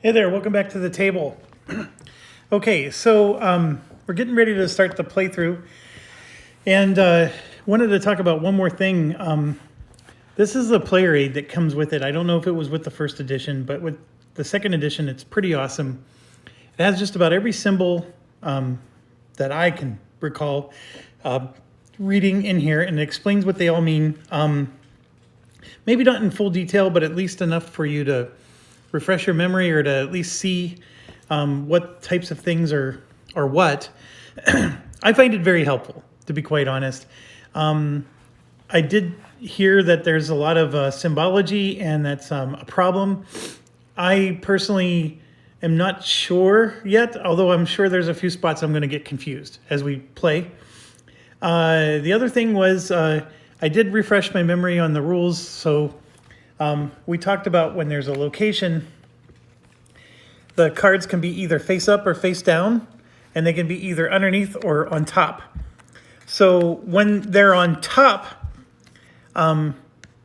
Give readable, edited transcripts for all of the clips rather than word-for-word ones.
Hey there, welcome back to the table. Okay, so we're getting ready to start the playthrough, and wanted to talk about one more thing. This is the player aid that comes with it. I don't know if it was with the first edition, but with the second edition, it's pretty awesome. It has just about every symbol that I can recall reading in here, and it explains what they all mean. Maybe not in full detail, but at least enough for you to refresh your memory or to at least see what types of things are what. I find it very helpful, to be quite honest. I did hear that there's a lot of symbology, and that's a problem. I personally am not sure yet, although I'm sure there's a few spots I'm going to get confused as we play. The other thing was I did refresh my memory on the rules, so we talked about when there's a location, the cards can be either face up or face down, and they can be either underneath or on top. So when they're on top,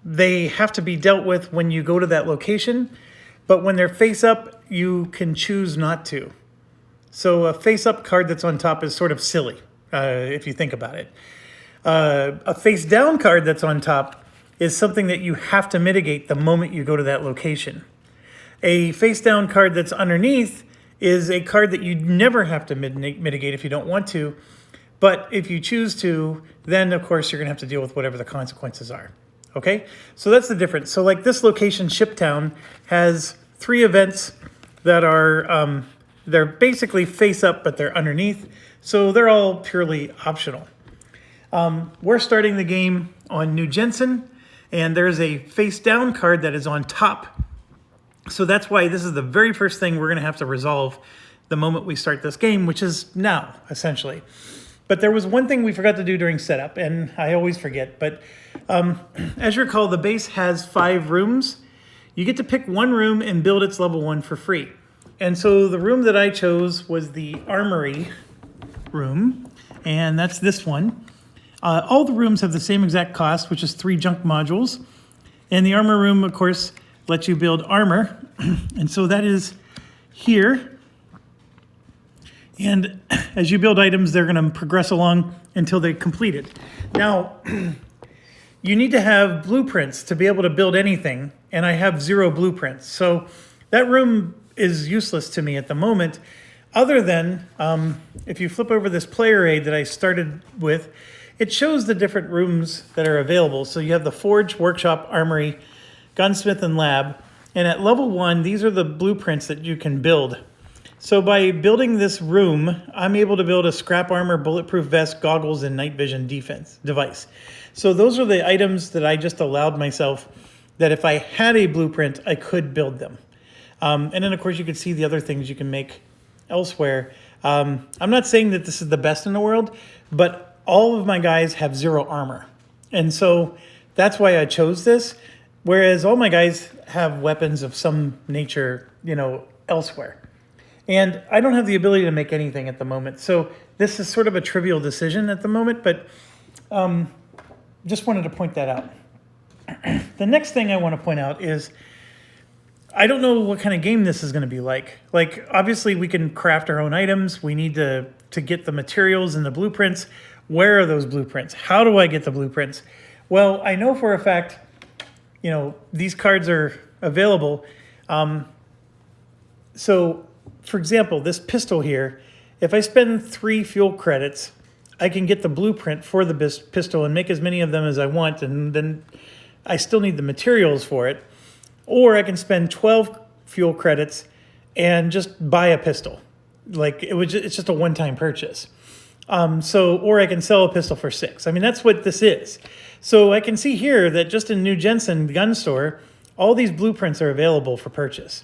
they have to be dealt with when you go to that location, but when they're face up, you can choose not to. So a face up card that's on top is sort of silly, if you think about it. A face down card that's on top is something that you have to mitigate the moment you go to that location. A face down card that's underneath is a card that you never have to mitigate if you don't want to. But if you choose to, then of course you're gonna have to deal with whatever the consequences are. Okay, so that's the difference. So like this location, Shiptown, has 3 events that are, they're basically face up, but they're underneath. So they're all purely optional. We're starting the game on New Jensen, and there's a face down card that is on top. So that's why this is the very first thing we're going to have to resolve the moment we start this game, which is now, essentially. But there was one thing we forgot to do during setup, and I always forget. But as you recall, the base has 5 rooms. You get to pick one room and build its level 1 for free. And so the room that I chose was the Armory room, and that's this one. All the rooms have the same exact cost, which is 3 junk modules. And the armor room, of course, lets you build armor. And so that is here. And as you build items, they're going to progress along until they complete it. Now, you need to have blueprints to be able to build anything, and I have 0 blueprints. So that room is useless to me at the moment, other than if you flip over this player aid that I started with, it shows the different rooms that are available. So you have the Forge, Workshop, Armory, Gunsmith, and Lab. And at level 1, these are the blueprints that you can build. So by building this room, I'm able to build a scrap armor, bulletproof vest, goggles, and night vision device. So those are the items that I just allowed myself that if I had a blueprint, I could build them. And then, of course, you can see the other things you can make elsewhere. I'm not saying that this is the best in the world, but all of my guys have 0 armor. And so that's why I chose this. Whereas all my guys have weapons of some nature, elsewhere. And I don't have the ability to make anything at the moment. So this is sort of a trivial decision at the moment, but just wanted to point that out. The next thing I want to point out is I don't know what kind of game this is going to be like. Like, obviously, we can craft our own items. We need to get the materials and the blueprints. Where are those blueprints? How do I get the blueprints? Well, I know for a fact, these cards are available. So, for example, this pistol here, if I spend 3 fuel credits, I can get the blueprint for the pistol and make as many of them as I want, and then I still need the materials for it. Or I can spend 12 fuel credits and just buy a pistol. Like, it's just a one-time purchase. Or I can sell a pistol for 6. I mean, that's what this is. So I can see here that just in New Jensen gun store, all these blueprints are available for purchase.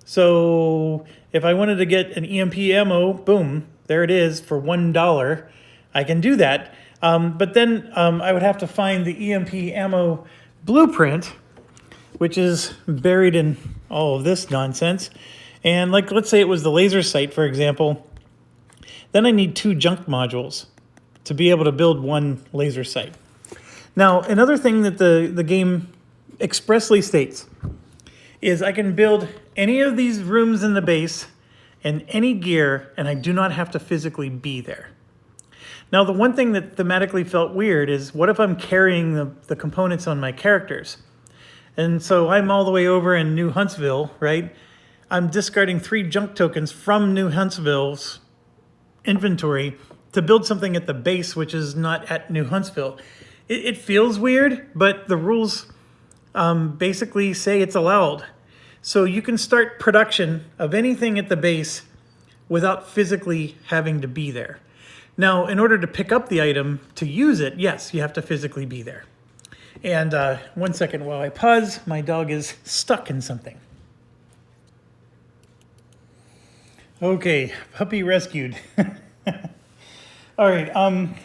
So if I wanted to get an EMP ammo, boom, there it is for $1. I can do that. But then I would have to find the EMP ammo blueprint, which is buried in all of this nonsense. And like, let's say it was the laser sight, for example. Then I need 2 junk modules to be able to build 1 laser sight. Now, another thing that the game expressly states is I can build any of these rooms in the base and any gear, and I do not have to physically be there. Now, the one thing that thematically felt weird is, what if I'm carrying the components on my characters? And so I'm all the way over in New Huntsville, right? I'm discarding 3 junk tokens from New Huntsville's inventory to build something at the base, which is not at New Huntsville. It feels weird, but the rules basically say it's allowed. So you can start production of anything at the base without physically having to be there. Now, in order to pick up the item to use it, yes, you have to physically be there. And 1 second while I pause, my dog is stuck in something. Okay, puppy rescued. All right.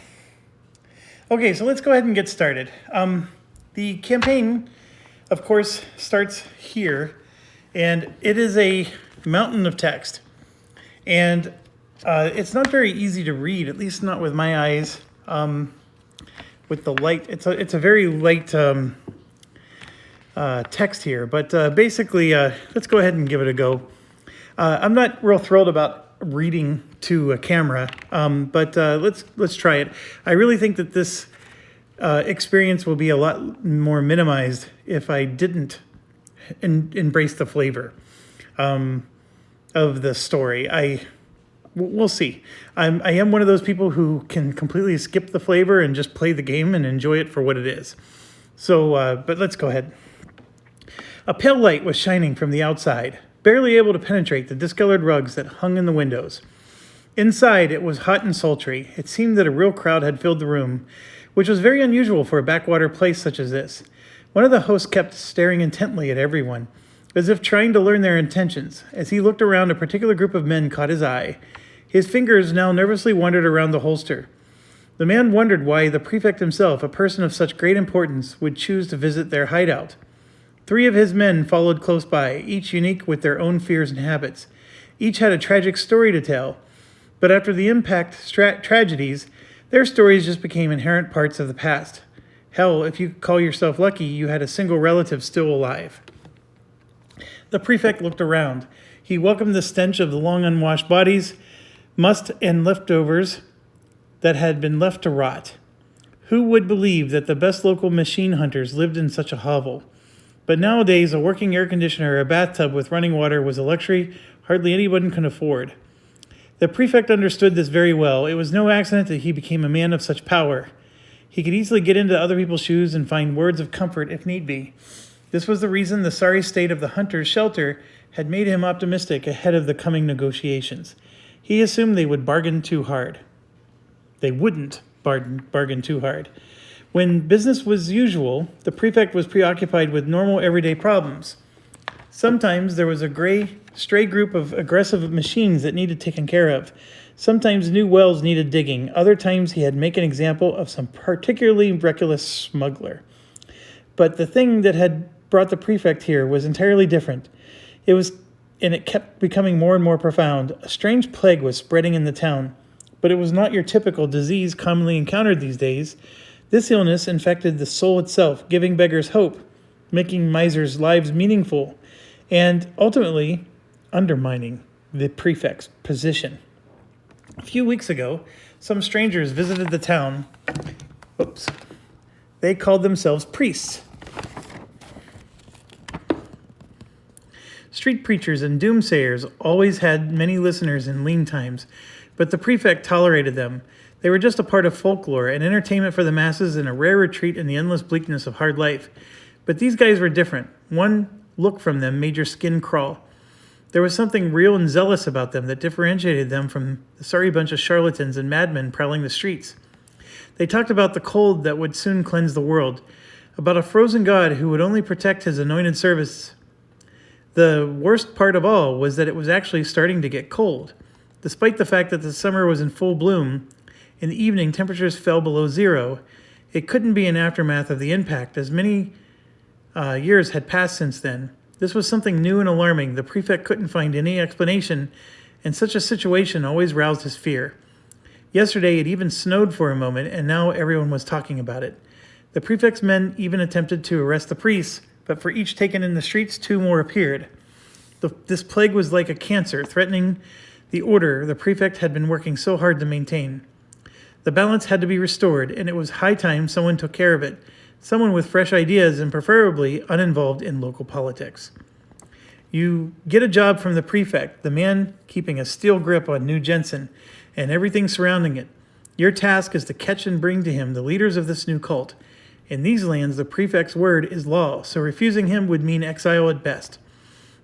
Okay, so let's go ahead and get started. The campaign, of course, starts here, and it is a mountain of text. And it's not very easy to read, at least not with my eyes. With the light, it's a very light text here. But basically, let's go ahead and give it a go. I'm not real thrilled about reading to a camera, but let's try it. I really think that this experience will be a lot more minimized if I didn't embrace the flavor of the story. We'll see. I am one of those people who can completely skip the flavor and just play the game and enjoy it for what it is. So, but let's go ahead. A pale light was shining from the outside, barely able to penetrate the discolored rugs that hung in the windows. Inside, it was hot and sultry. It seemed that a real crowd had filled the room, which was very unusual for a backwater place such as this. One of the hosts kept staring intently at everyone, as if trying to learn their intentions. As he looked around, a particular group of men caught his eye. His fingers now nervously wandered around the holster. The man wondered why the prefect himself, a person of such great importance, would choose to visit their hideout. 3 of his men followed close by, each unique with their own fears and habits. Each had a tragic story to tell, but after the impact tragedies, their stories just became inherent parts of the past. Hell, if you call yourself lucky, you had a single relative still alive. The prefect looked around. He welcomed the stench of the long unwashed bodies, must and leftovers that had been left to rot. Who would believe that the best local machine hunters lived in such a hovel? But nowadays, a working air conditioner or a bathtub with running water was a luxury hardly anyone could afford. The prefect understood this very well. It was no accident that he became a man of such power. He could easily get into other people's shoes and find words of comfort if need be. This was the reason the sorry state of the hunter's shelter had made him optimistic ahead of the coming negotiations. He assumed they would bargain too hard. They wouldn't bargain too hard. When business was usual, the prefect was preoccupied with normal everyday problems. Sometimes there was a stray group of aggressive machines that needed taken care of. Sometimes new wells needed digging. Other times he had to make an example of some particularly reckless smuggler. But the thing that had brought the prefect here was entirely different. It kept becoming more and more profound. A strange plague was spreading in the town, but it was not your typical disease commonly encountered these days. This illness infected the soul itself, giving beggars hope, making misers' lives meaningful, and ultimately undermining the prefect's position. A few weeks ago, some strangers visited the town. Oops. They called themselves priests. Street preachers and doomsayers always had many listeners in lean times, but the prefect tolerated them. They were just a part of folklore, an entertainment for the masses, and a rare retreat in the endless bleakness of hard life. But these guys were different. One look from them made your skin crawl. There was something real and zealous about them that differentiated them from the sorry bunch of charlatans and madmen prowling the streets. They talked about the cold that would soon cleanse the world, about a frozen god who would only protect his anointed servants. The worst part of all was that it was actually starting to get cold. Despite the fact that the summer was in full bloom, in the evening temperatures fell below 0. It couldn't be an aftermath of the impact, as many years had passed since then. This was something new and alarming. The prefect couldn't find any explanation, and such a situation always roused his fear. Yesterday it even snowed for a moment, and now everyone was talking about it. The prefect's men even attempted to arrest the priests, but for each taken in the streets, 2 more appeared. This plague was like a cancer, threatening the order the prefect had been working so hard to maintain. The balance had to be restored, and it was high time someone took care of it. Someone with fresh ideas and preferably uninvolved in local politics. You get a job from the prefect, the man keeping a steel grip on New Jensen and everything surrounding it. Your task is to catch and bring to him the leaders of this new cult. In these lands, the prefect's word is law, so refusing him would mean exile at best.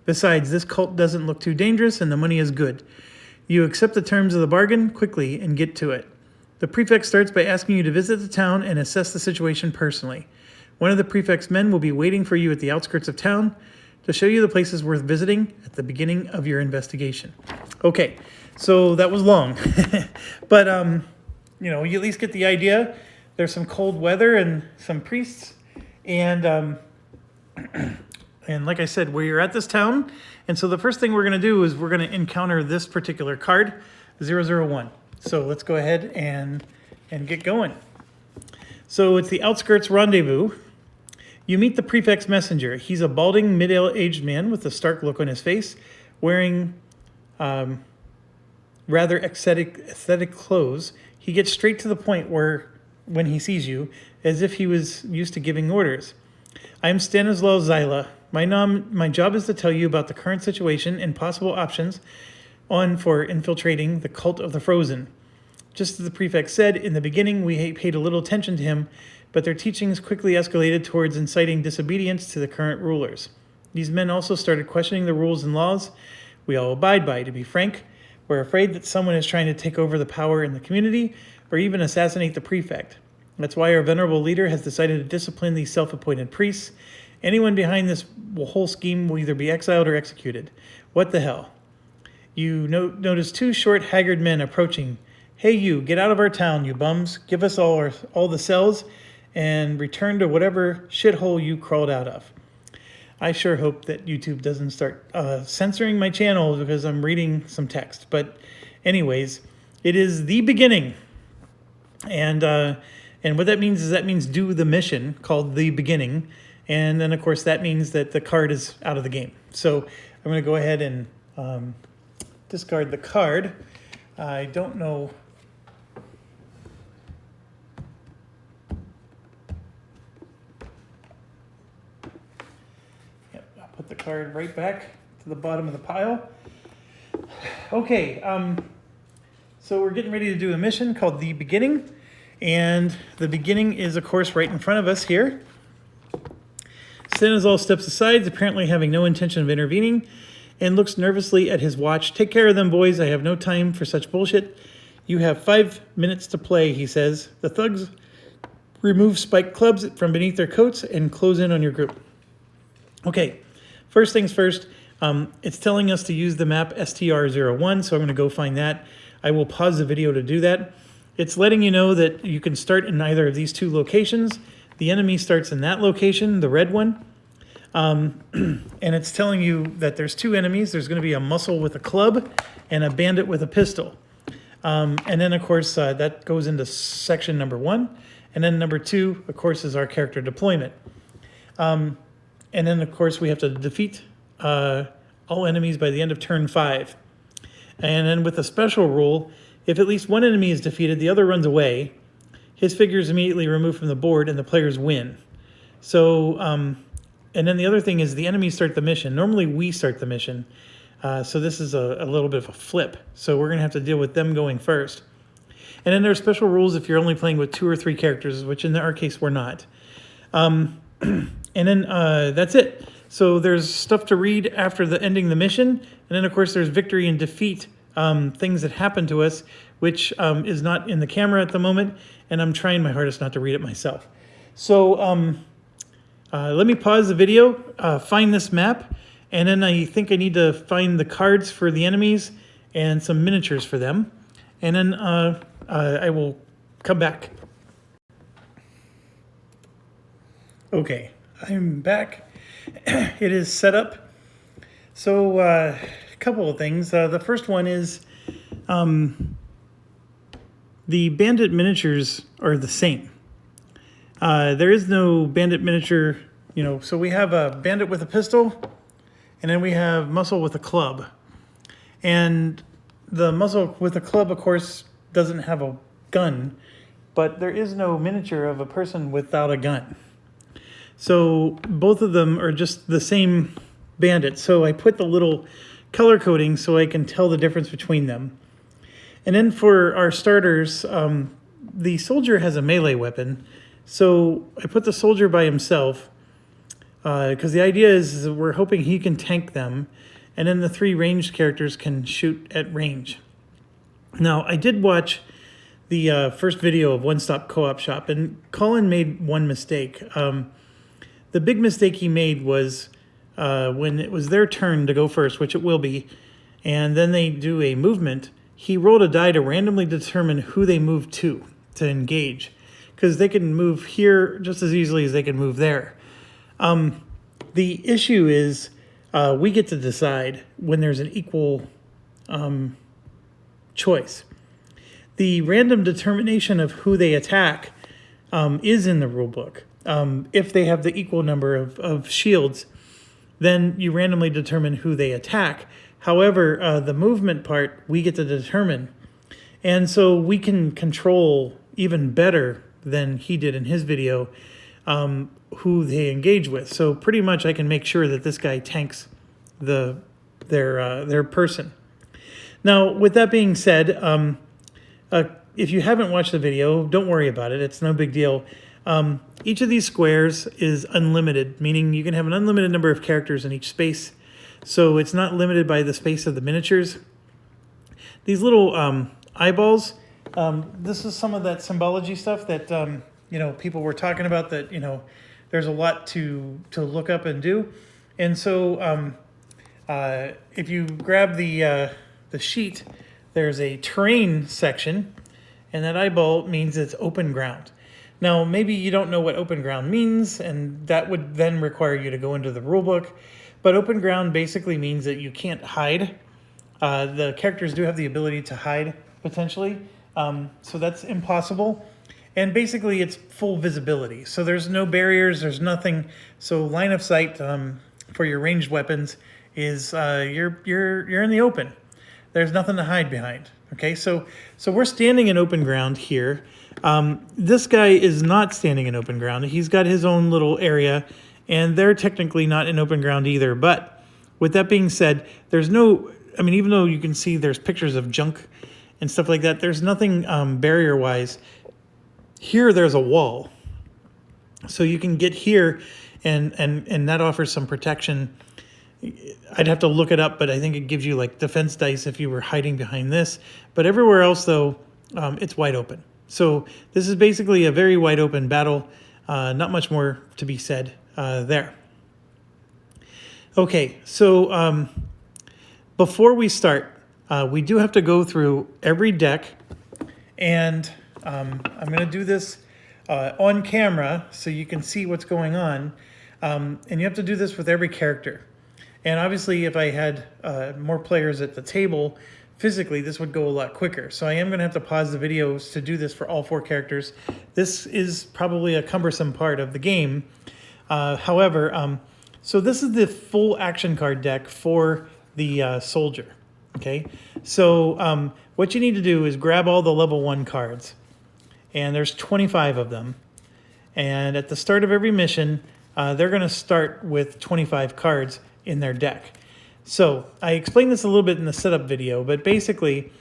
Besides, this cult doesn't look too dangerous and the money is good. You accept the terms of the bargain quickly and get to it. The prefect starts by asking you to visit the town and assess the situation personally. One of the prefect's men will be waiting for you at the outskirts of town to show you the places worth visiting at the beginning of your investigation. Okay, so that was long. But, you at least get the idea. There's some cold weather and some priests. And like I said, we're at this town. And so the first thing we're going to do is we're going to encounter this particular card, 001. So let's go ahead and get going. So it's the outskirts rendezvous. You meet the prefect's messenger. He's a balding, middle-aged man with a stark look on his face, wearing rather aesthetic clothes. He gets straight to the point when he sees you, as if he was used to giving orders. I am Stanislaw Zyla. My job is to tell you about the current situation and possible options for infiltrating the cult of the Frozen. Just as the prefect said, in the beginning we paid a little attention to him, but their teachings quickly escalated towards inciting disobedience to the current rulers. These men also started questioning the rules and laws we all abide by. To be frank, we're afraid that someone is trying to take over the power in the community or even assassinate the prefect. That's why our venerable leader has decided to discipline these self-appointed priests. Anyone behind this whole scheme will either be exiled or executed. What the hell? You notice 2 short, haggard men approaching. Hey you, get out of our town, you bums. Give us all the cells and return to whatever shithole you crawled out of. I sure hope that YouTube doesn't start censoring my channel because I'm reading some text. But anyways, it is the beginning. And what that means do the mission called The Beginning. And then, of course, that means that the card is out of the game. So I'm going to go ahead and discard the card. I don't know. Yep, I'll put the card right back to the bottom of the pile. Okay, so we're getting ready to do a mission called The Beginning. And the beginning is, of course, right in front of us here. Stanislaw steps aside, apparently having no intention of intervening, and looks nervously at his watch. Take care of them, boys. I have no time for such bullshit. You have 5 minutes to play, he says. The thugs remove spiked clubs from beneath their coats and close in on your group. Okay, first things first. It's telling us to use the map STR01, so I'm going to go find that. I will pause the video to do that. It's letting you know that you can start in either of these 2 locations. The enemy starts in that location, the red one. And it's telling you that there's 2 enemies. There's going to be a muscle with a club and a bandit with a pistol. And then, of course, that goes into section number 1. And then number 2, of course, is our character deployment. And then, of course, we have to defeat all enemies by the end of turn 5. And then with a special rule, if at least one enemy is defeated, the other runs away. His figure is immediately removed from the board and the players win. So, and then the other thing is the enemies start the mission. Normally we start the mission. So this is a little bit of a flip. So we're going to have to deal with them going first. And then there are special rules if you're only playing with 2 or 3 characters, which in our case we're not. And then that's it. So there's stuff to read after the ending the mission. And then, of course, there's victory and defeat, things that happen to us, which is not in the camera at the moment. And I'm trying my hardest not to read it myself. So let me pause the video, find this map, and then I think I need to find the cards for the enemies and some miniatures for them. And then I will come back. Okay, I'm back. It is set up. So a couple of things. The first one is the bandit miniatures are the same. There is no bandit miniature So we have a bandit with a pistol, and then we have muscle with a club. And the muscle with a club, of course, doesn't have a gun, but there is no miniature of a person without a gun. So both of them are just the same bandit. So I put the little color coding so I can tell the difference between them. And then for our starters, the soldier has a melee weapon. So I put the soldier by himself because the idea is we're hoping he can tank them. And then the 3 ranged characters can shoot at range. Now, I did watch the first video of One Stop Co-op Shop, and Colin made one mistake. The big mistake he made was when it was their turn to go first, which it will be, and then they do a movement, he rolled a die to randomly determine who they move to engage, because they can move here just as easily as they can move there. The issue is we get to decide when there's an equal choice. The random determination of who they attack is in the rulebook. If they have the equal number of shields, then you randomly determine who they attack. However, the movement part, we get to determine. And so we can control even better than he did in his video who they engage with. So pretty much I can make sure that this guy tanks their person. Now, with that being said, if you haven't watched the video, don't worry about it. It's no big deal. Each of these squares is unlimited, meaning you can have an unlimited number of characters in each space. So it's not limited by the space of the miniatures. These little eyeballs, this is some of that symbology stuff that people were talking about, that there's a lot to look up and do. And so if you grab the sheet, there's a terrain section, and that eyeball means it's open ground. Now, maybe you don't know what open ground means, and that would then require you to go into the rulebook. But open ground basically means that you can't hide. The characters do have the ability to hide, potentially. So that's impossible. And basically, it's full visibility. So there's no barriers, there's nothing. So line of sight for your ranged weapons is you're in the open. There's nothing to hide behind. Okay, so we're standing in open ground here. This guy is not standing in open ground. He's got his own little area, and they're technically not in open ground either. But with that being said, there's no, even though you can see there's pictures of junk and stuff like that, there's nothing barrier-wise. Here, there's a wall. So you can get here, and that offers some protection. I'd have to look it up, but I think it gives you like defense dice if you were hiding behind this. But everywhere else, though, it's wide open. So this is basically a very wide open battle. Not much more to be said there. Okay, so before we start, we do have to go through every deck, and I'm going to do this on camera so you can see what's going on. And you have to do this with every character. And obviously, if I had more players at the table, physically, this would go a lot quicker. So I am going to have to pause the videos to do this for all 4 characters. This is probably a cumbersome part of the game. However, so this is the full action card deck for the soldier. Okay, so what you need to do is grab all the level 1 cards. And there's 25 of them. And at the start of every mission, they're going to start with 25 cards in their deck. So I explained this a little bit in the setup video, but basically,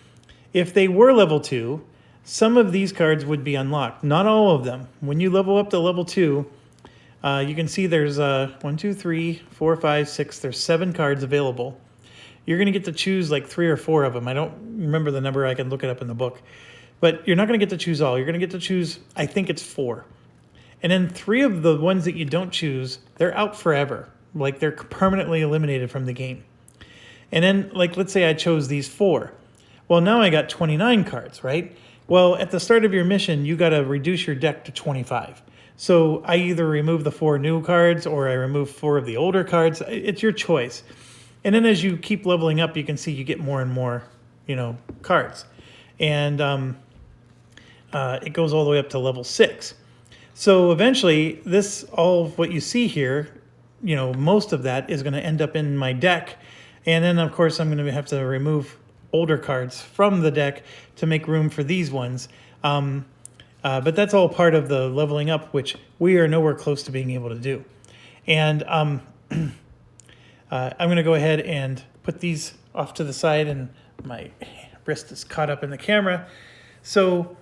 if they were level 2, some of these cards would be unlocked. Not all of them. When you level up to level 2, you can see there's 1, 2, 3, 4, 5, 6, there's 7 cards available. You're going to get to choose like 3 or 4 of them. I don't remember the number. I can look it up in the book. But you're not going to get to choose all. You're going to get to choose, I think it's 4. And then 3 of the ones that you don't choose, they're out forever. Like they're permanently eliminated from the game. And then, like, let's say I chose these 4. Well, now I got 29 cards, right? Well, at the start of your mission, you got to reduce your deck to 25. So I either remove the 4 new cards or I remove 4 of the older cards. It's your choice. And then as you keep leveling up, you can see you get more and more, cards. And it goes all the way up to level 6. So eventually, all of what you see here, most of that is going to end up in my deck. And then, of course, I'm going to have to remove older cards from the deck to make room for these ones. But that's all part of the leveling up, which we are nowhere close to being able to do. And I'm going to go ahead and put these off to the side, and my wrist is caught up in the camera. So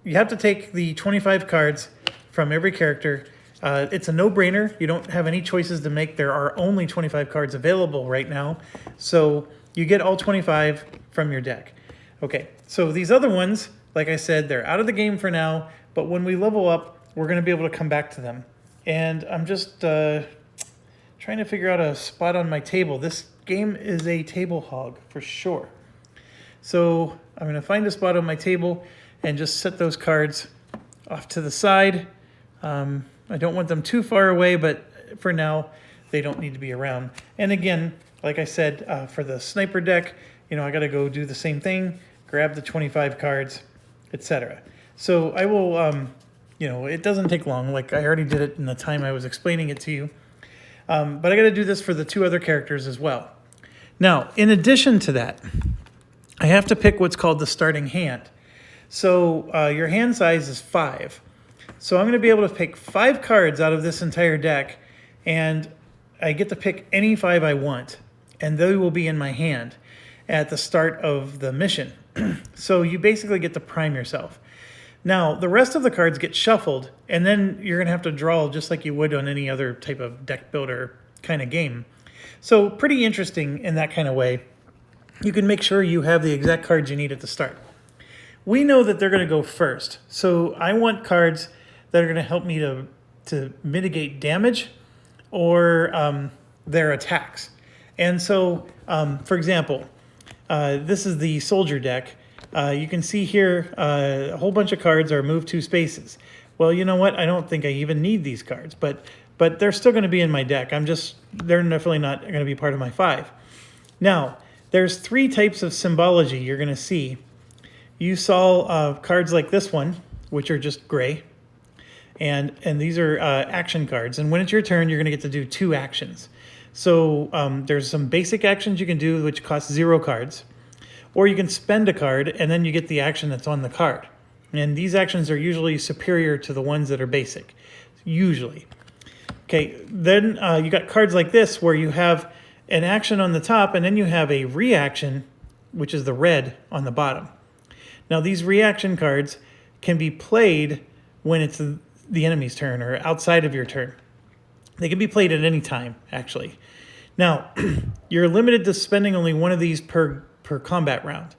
you have to take the 25 cards from every character. It's a no-brainer. You don't have any choices to make. There are only 25 cards available right now. So you get all 25 from your deck. Okay, so these other ones, like I said, they're out of the game for now. But when we level up, we're going to be able to come back to them. And I'm just trying to figure out a spot on my table. This game is a table hog for sure. So I'm going to find a spot on my table and just set those cards off to the side. I don't want them too far away, but for now, they don't need to be around. And again, like I said, for the sniper deck, I got to go do the same thing, grab the 25 cards, etc. So I will, it doesn't take long. Like I already did it in the time I was explaining it to you. But I got to do this for the two other characters as well. Now, in addition to that, I have to pick what's called the starting hand. So your hand size is 5. So I'm going to be able to pick 5 cards out of this entire deck, and I get to pick any 5 I want, and they will be in my hand at the start of the mission. So you basically get to prime yourself. Now, the rest of the cards get shuffled, and then you're going to have to draw just like you would on any other type of deck builder kind of game. So pretty interesting in that kind of way. You can make sure you have the exact cards you need at the start. We know that they're going to go first, so I want cards that are going to help me to mitigate damage or their attacks. And so, for example, this is the soldier deck. You can see here a whole bunch of cards are moved 2 spaces. Well, you know what? I don't think I even need these cards, but they're still going to be in my deck. They're definitely not going to be part of my 5. Now, there's 3 types of symbology you're going to see. You saw cards like this one, which are just gray. And these are action cards. And when it's your turn, you're going to get to do 2 actions. So there's some basic actions you can do, which cost 0 cards. Or you can spend a card, and then you get the action that's on the card. And these actions are usually superior to the ones that are basic, usually. Okay, then you got cards like this, where you have an action on the top, and then you have a reaction, which is the red on the bottom. Now, these reaction cards can be played when it's the enemy's turn or outside of your turn. They can be played at any time, actually. Now, you're limited to spending only one of these per combat round.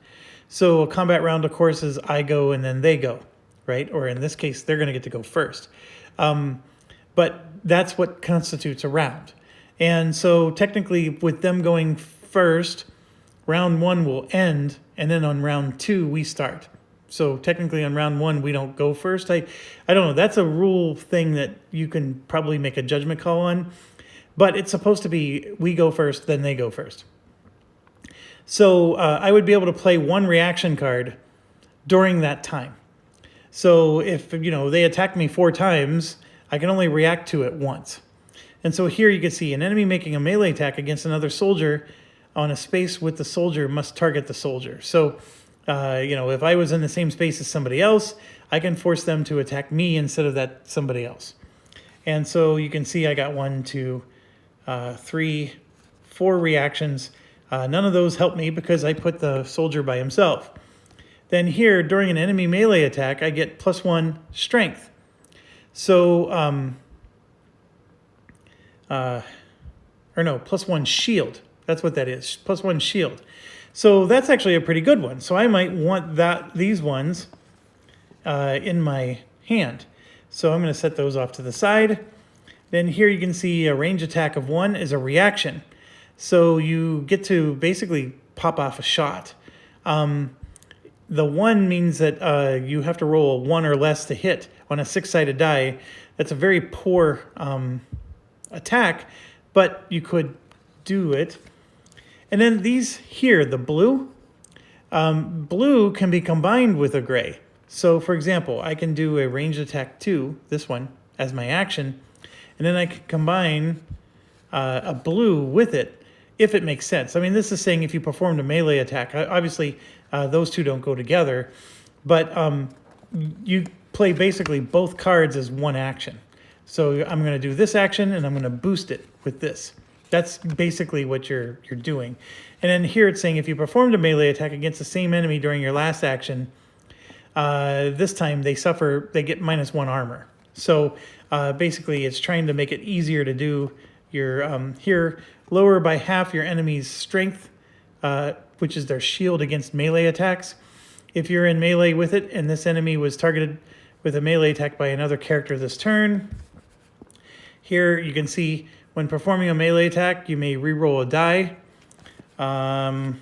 So a combat round, of course, is I go and then they go, right? Or in this case, they're going to get to go first. But that's what constitutes a round. And so technically, with them going first, round 1 will end, and then on round 2, we start. So technically on round 1, we don't go first. I don't know. That's a rule thing that you can probably make a judgment call on. But it's supposed to be we go first, then they go first. So I would be able to play 1 reaction card during that time. So if they attack me 4 times, I can only react to it once. And so here you can see an enemy making a melee attack against another soldier on a space with the soldier must target the soldier. So if I was in the same space as somebody else, I can force them to attack me instead of that somebody else. And so you can see I got 1, 2, 3, 4 reactions. None of those help me because I put the soldier by himself. Then here, during an enemy melee attack, I get +1 strength. So, +1 shield. That's what that is, +1 shield. So that's actually a pretty good one. So I might want these ones in my hand. So I'm going to set those off to the side. Then here you can see a range attack of 1 is a reaction. So you get to basically pop off a shot. The 1 means that you have to roll a 1 or less to hit on a 6-sided die. That's a very poor attack, but you could do it. And then these here, the blue, blue can be combined with a gray. So for example, I can do a ranged attack 2, this one, as my action, and then I can combine a blue with it if it makes sense. I mean, this is saying if you performed a melee attack. Obviously, those two don't go together, but you play basically both cards as one action. So I'm going to do this action, and I'm going to boost it with this. That's basically what you're doing. And then here it's saying if you performed a melee attack against the same enemy during your last action, this time they get -1 armor. So basically it's trying to make it easier to do your, here, lower by half your enemy's strength, which is their shield against melee attacks. If you're in melee with it and this enemy was targeted with a melee attack by another character this turn, here you can see when performing a melee attack, you may reroll a die. And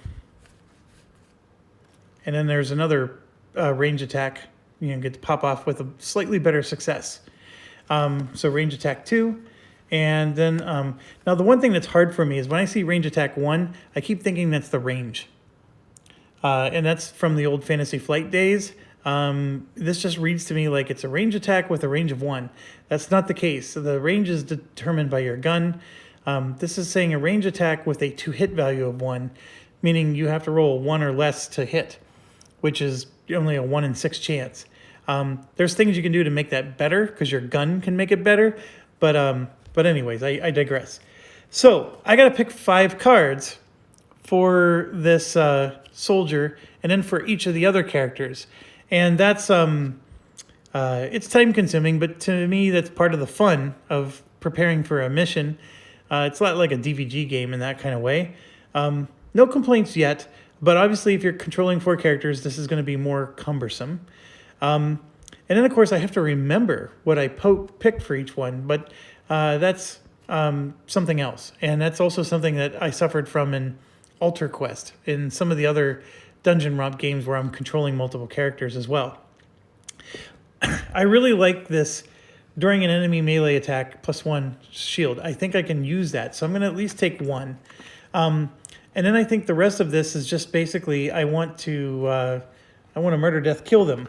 then there's another range attack you get to pop off with a slightly better success. So range attack 2. And then, now the one thing that's hard for me is when I see range attack 1, I keep thinking that's the range. And that's from the old Fantasy Flight days. This just reads to me like it's a range attack with a range of 1. That's not the case. So the range is determined by your gun. This is saying a range attack with a 2-hit value of 1, meaning you have to roll 1 or less to hit, which is only a 1 in 6 chance. There's things you can do to make that better because your gun can make it better. But anyways, I digress. So I got to pick 5 cards for this soldier and then for each of the other characters. And that's, it's time consuming, but to me, that's part of the fun of preparing for a mission. It's a lot like a DVG game in that kind of way. No complaints yet, but obviously if you're controlling 4 characters, this is going to be more cumbersome. And then of course I have to remember what I picked for each one, but that's something else. And that's also something that I suffered from in Alter Quest, in some of the other Dungeon Romp games where I'm controlling multiple characters as well. I really like this during an enemy melee attack +1 shield. I think I can use that, so I'm going to at least take 1. And then I think the rest of this is just basically I want to murder, death, kill them.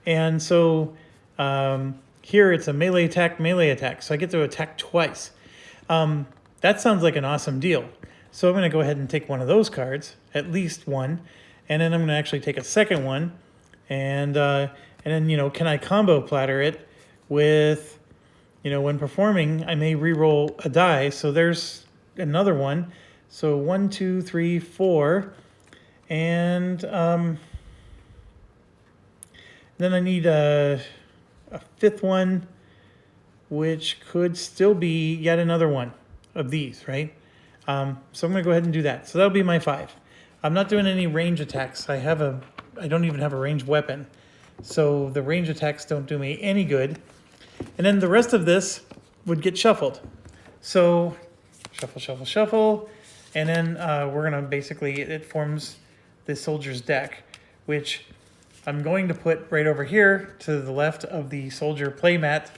And so here it's a melee attack, so I get to attack twice. That sounds like an awesome deal. So I'm going to go ahead and take one of those cards, at least one, and then I'm going to actually take a second one, and then, can I combo platter it with, when performing, I may re-roll a die, so there's another one. So 1, 2, 3, 4, and then I need a 5th one, which could still be yet another one of these, right? So I'm going to go ahead and do that. So that'll be my 5. I'm not doing any range attacks. I don't even have a ranged weapon. So the range attacks don't do me any good. And then the rest of this would get shuffled. So shuffle, shuffle, shuffle. And then we're going to basically, it forms the soldier's deck, which I'm going to put right over here to the left of the soldier playmat.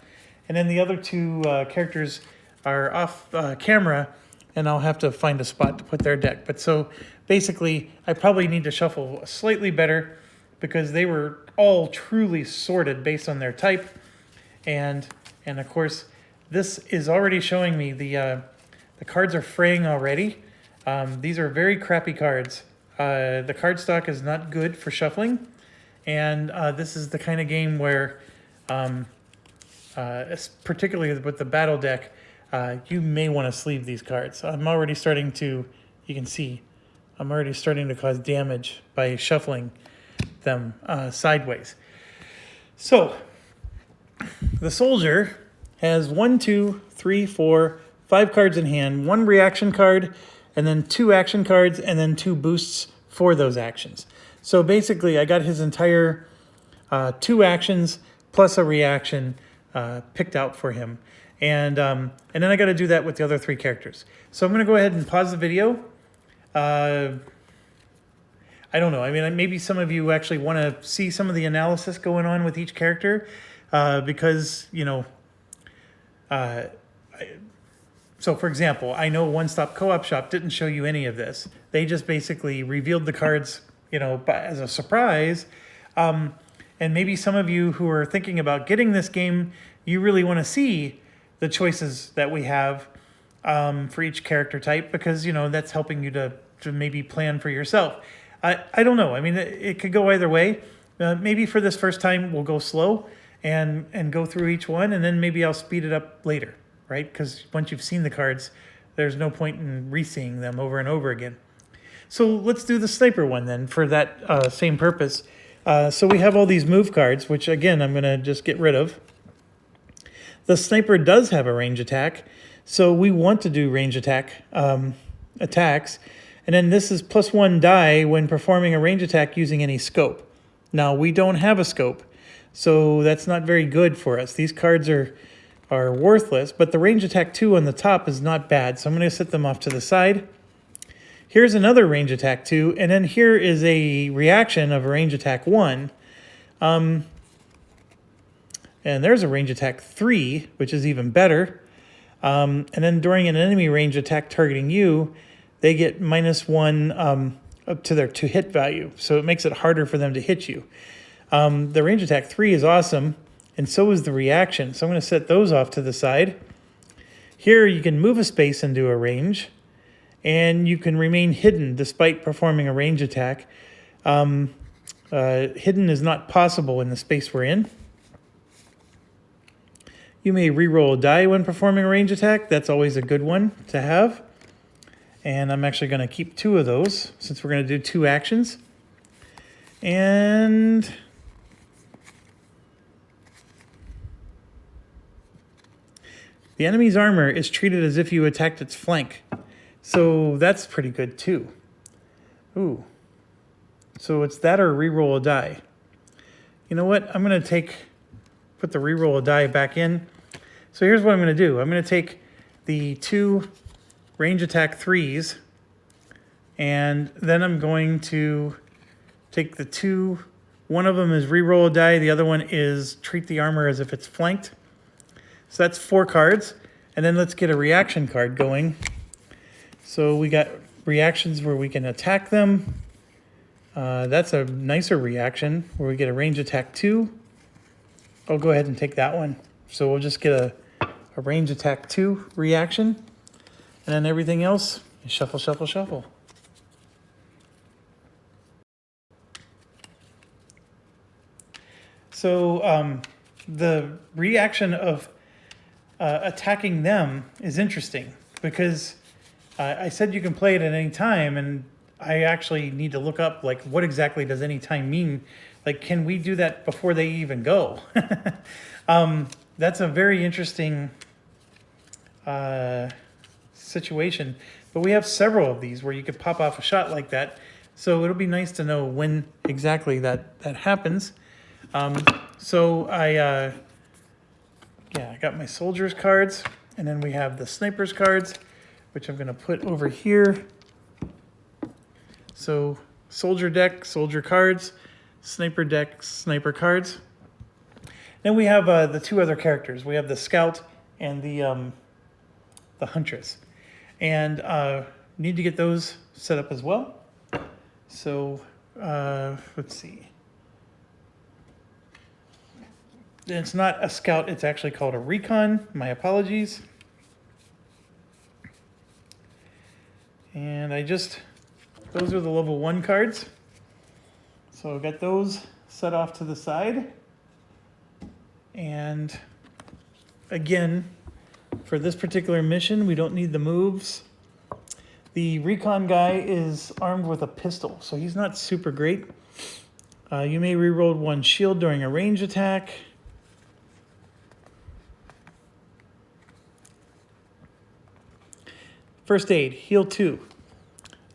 And then the other 2 characters are off camera, and I'll have to find a spot to put their deck. But so basically, I probably need to shuffle slightly better because they were all truly sorted based on their type. And of course, this is already showing me the cards are fraying already. These are very crappy cards. The card stock is not good for shuffling. And this is the kind of game where, particularly with the battle deck, you may want to sleeve these cards. I'm already starting to, you can see, I'm already starting to cause damage by shuffling them sideways. So the soldier has 1, 2, 3, 4, 5 cards in hand, 1 reaction card, and then 2 action cards, and then 2 boosts for those actions. So basically, I got his entire 2 actions plus a reaction picked out for him. And then I got to do that with the other 3 characters. So I'm going to go ahead and pause the video. I don't know. I mean, maybe some of you actually want to see some of the analysis going on with each character because, so for example, I know One Stop Co-op Shop didn't show you any of this. They just basically revealed the cards, as a surprise. And And maybe some of you who are thinking about getting this game, you really want to see the choices that we have for each character type, because, you know, that's helping you to maybe plan for yourself. I don't know. I mean, it could go either way. Maybe for this first time, we'll go slow and go through each one, and then maybe I'll speed it up later, right? Because once you've seen the cards, there's no point in re-seeing them over and over again. So let's do the sniper one then for that same purpose. So we have all these move cards, which again, I'm going to just get rid of. The sniper does have a range attack, so we want to do range attack attacks. And then this is +1 die when performing a range attack using any scope. Now, we don't have a scope, so that's not very good for us. These cards are worthless, but the range attack 2 on the top is not bad, so I'm going to set them off to the side. Here's another range attack 2, and then here is a reaction of a range attack 1. And there's a range attack 3, which is even better. And then during an enemy range attack targeting you, they get -1 up to their to-hit value, so it makes it harder for them to hit you. The range attack 3 is awesome, and so is the reaction. So I'm going to set those off to the side. Here you can move a space into a range, and you can remain hidden despite performing a range attack. Hidden is not possible in the space we're in. You may re-roll a die when performing a range attack. That's always a good one to have. And I'm actually going to keep 2 of those since we're going to do 2 actions. And the enemy's armor is treated as if you attacked its flank. So that's pretty good too. Ooh. So it's that or re-roll a die. You know what? I'm going to put the re-roll a die back in. So here's what I'm going to do. I'm going to take the 2 range attack 3s, and then I'm going to take the 2. One of them is re-roll a die. The other one is treat the armor as if it's flanked. So that's 4 cards. And then let's get a reaction card going. So we got reactions where we can attack them. That's a nicer reaction where we get a range attack 2. I'll go ahead and take that one. So we'll just get a range attack 2 reaction. And then everything else is shuffle, shuffle, shuffle. So the reaction of attacking them is interesting because I said you can play it at any time, and I actually need to look up, like, what exactly does any time mean? Like, can we do that before they even go? That's a very interesting situation. But we have several of these where you could pop off a shot like that. So it'll be nice to know when exactly that happens. So I got my soldiers cards, and then we have the snipers cards, which I'm going to put over here. So soldier deck, soldier cards, sniper deck, sniper cards. Then we have the 2 other characters. We have the scout and the huntress, and need to get those set up as well. So let's see. It's not a scout, it's actually called a recon. My apologies. And those are the level 1 cards. So I've got those set off to the side. And again, for this particular mission, we don't need the moves. The recon guy is armed with a pistol, so he's not super great. You may re-roll 1 shield during a range attack. First aid, heal 2.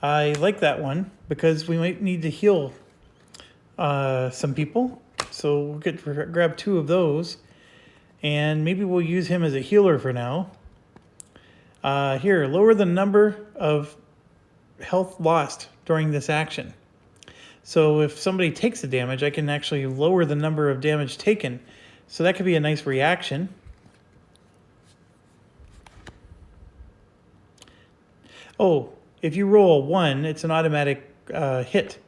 I like that one because we might need to heal some people. So we'll grab 2 of those, and maybe we'll use him as a healer for now. Here, lower the number of health lost during this action. So if somebody takes the damage, I can actually lower the number of damage taken. So that could be a nice reaction. Oh, if you roll a 1, it's an automatic hit,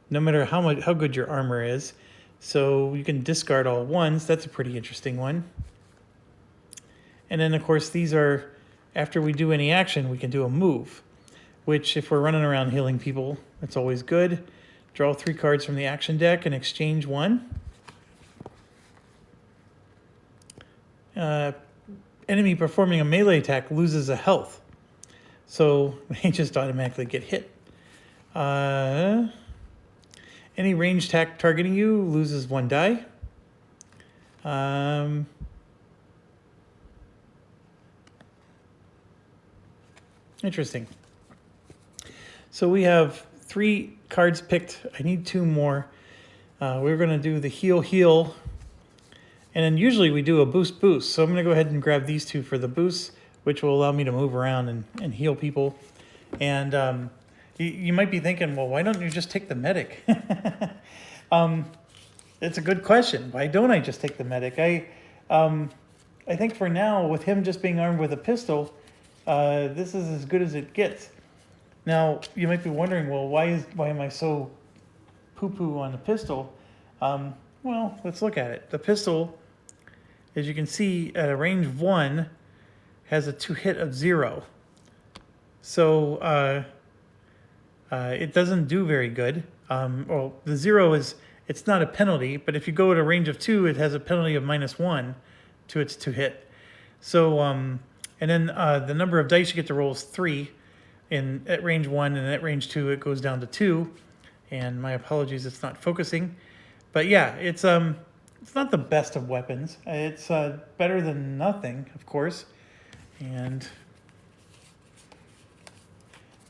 no matter how good your armor is. So you can discard all ones. That's a pretty interesting one. And then, of course, these are, after we do any action, we can do a move, which if we're running around healing people, it's always good. Draw 3 cards from the action deck and exchange 1. Enemy performing a melee attack loses a health. So they just automatically get hit. Any ranged attack targeting you loses 1 die. Interesting. So we have 3 cards picked. I need 2 more. We're going to do the heal. And then usually we do a boost. So I'm going to go ahead and grab these 2 for the boost, which will allow me to move around and heal people. And you might be thinking, well, why don't you just take the medic? It's a good question. Why don't I just take the medic? I think for now, with him just being armed with a pistol, this is as good as it gets. Now, you might be wondering, well, why am I so poo-poo on the pistol? Well, let's look at it. The pistol, as you can see, at a range of 1, has a 2-hit of 0. So it doesn't do very good. Well, the 0 it's not a penalty, but if you go at a range of 2, it has a penalty of -1 to its 2-hit. So, and then the number of dice you get to roll is 3 at range 1, and at range 2 it goes down to 2. And my apologies, it's not focusing. But yeah, it's not the best of weapons. It's better than nothing, of course. And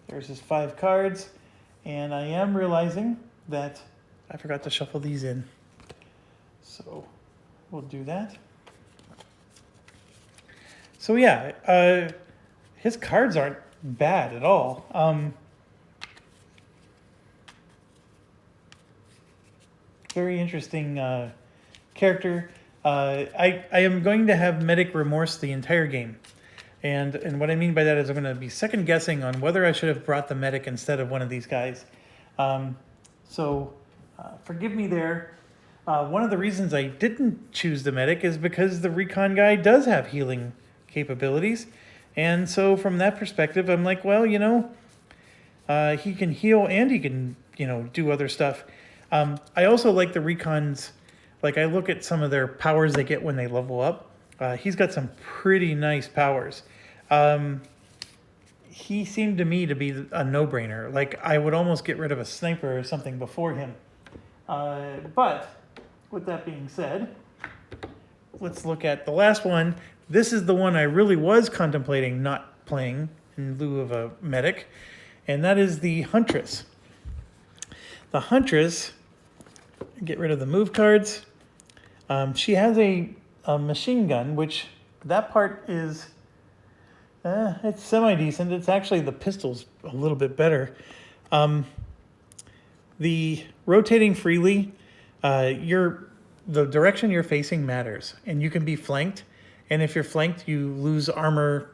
there's his 5 cards. And I am realizing that I forgot to shuffle these in. So we'll do that. So yeah, his cards aren't bad at all. Very interesting character. I am going to have Medic Remorse the entire game. And what I mean by that is I'm going to be second guessing on whether I should have brought the medic instead of one of these guys. So forgive me there. One of the reasons I didn't choose the medic is because the recon guy does have healing capabilities. And so from that perspective, I'm like, well, he can heal and he can, do other stuff. I also like the recons. Like I look at some of their powers they get when they level up. He's got some pretty nice powers. He seemed to me to be a no-brainer. Like I would almost get rid of a sniper or something before him. But with that being said, let's look at the last one. This is the one I really was contemplating not playing in lieu of a medic, and that is the Huntress. The Huntress, get rid of the move cards. She has a machine gun, which that part is, it's semi-decent. It's actually, the pistol's a little bit better. The rotating freely, the direction you're facing matters, and you can be flanked. And if you're flanked, you lose armor,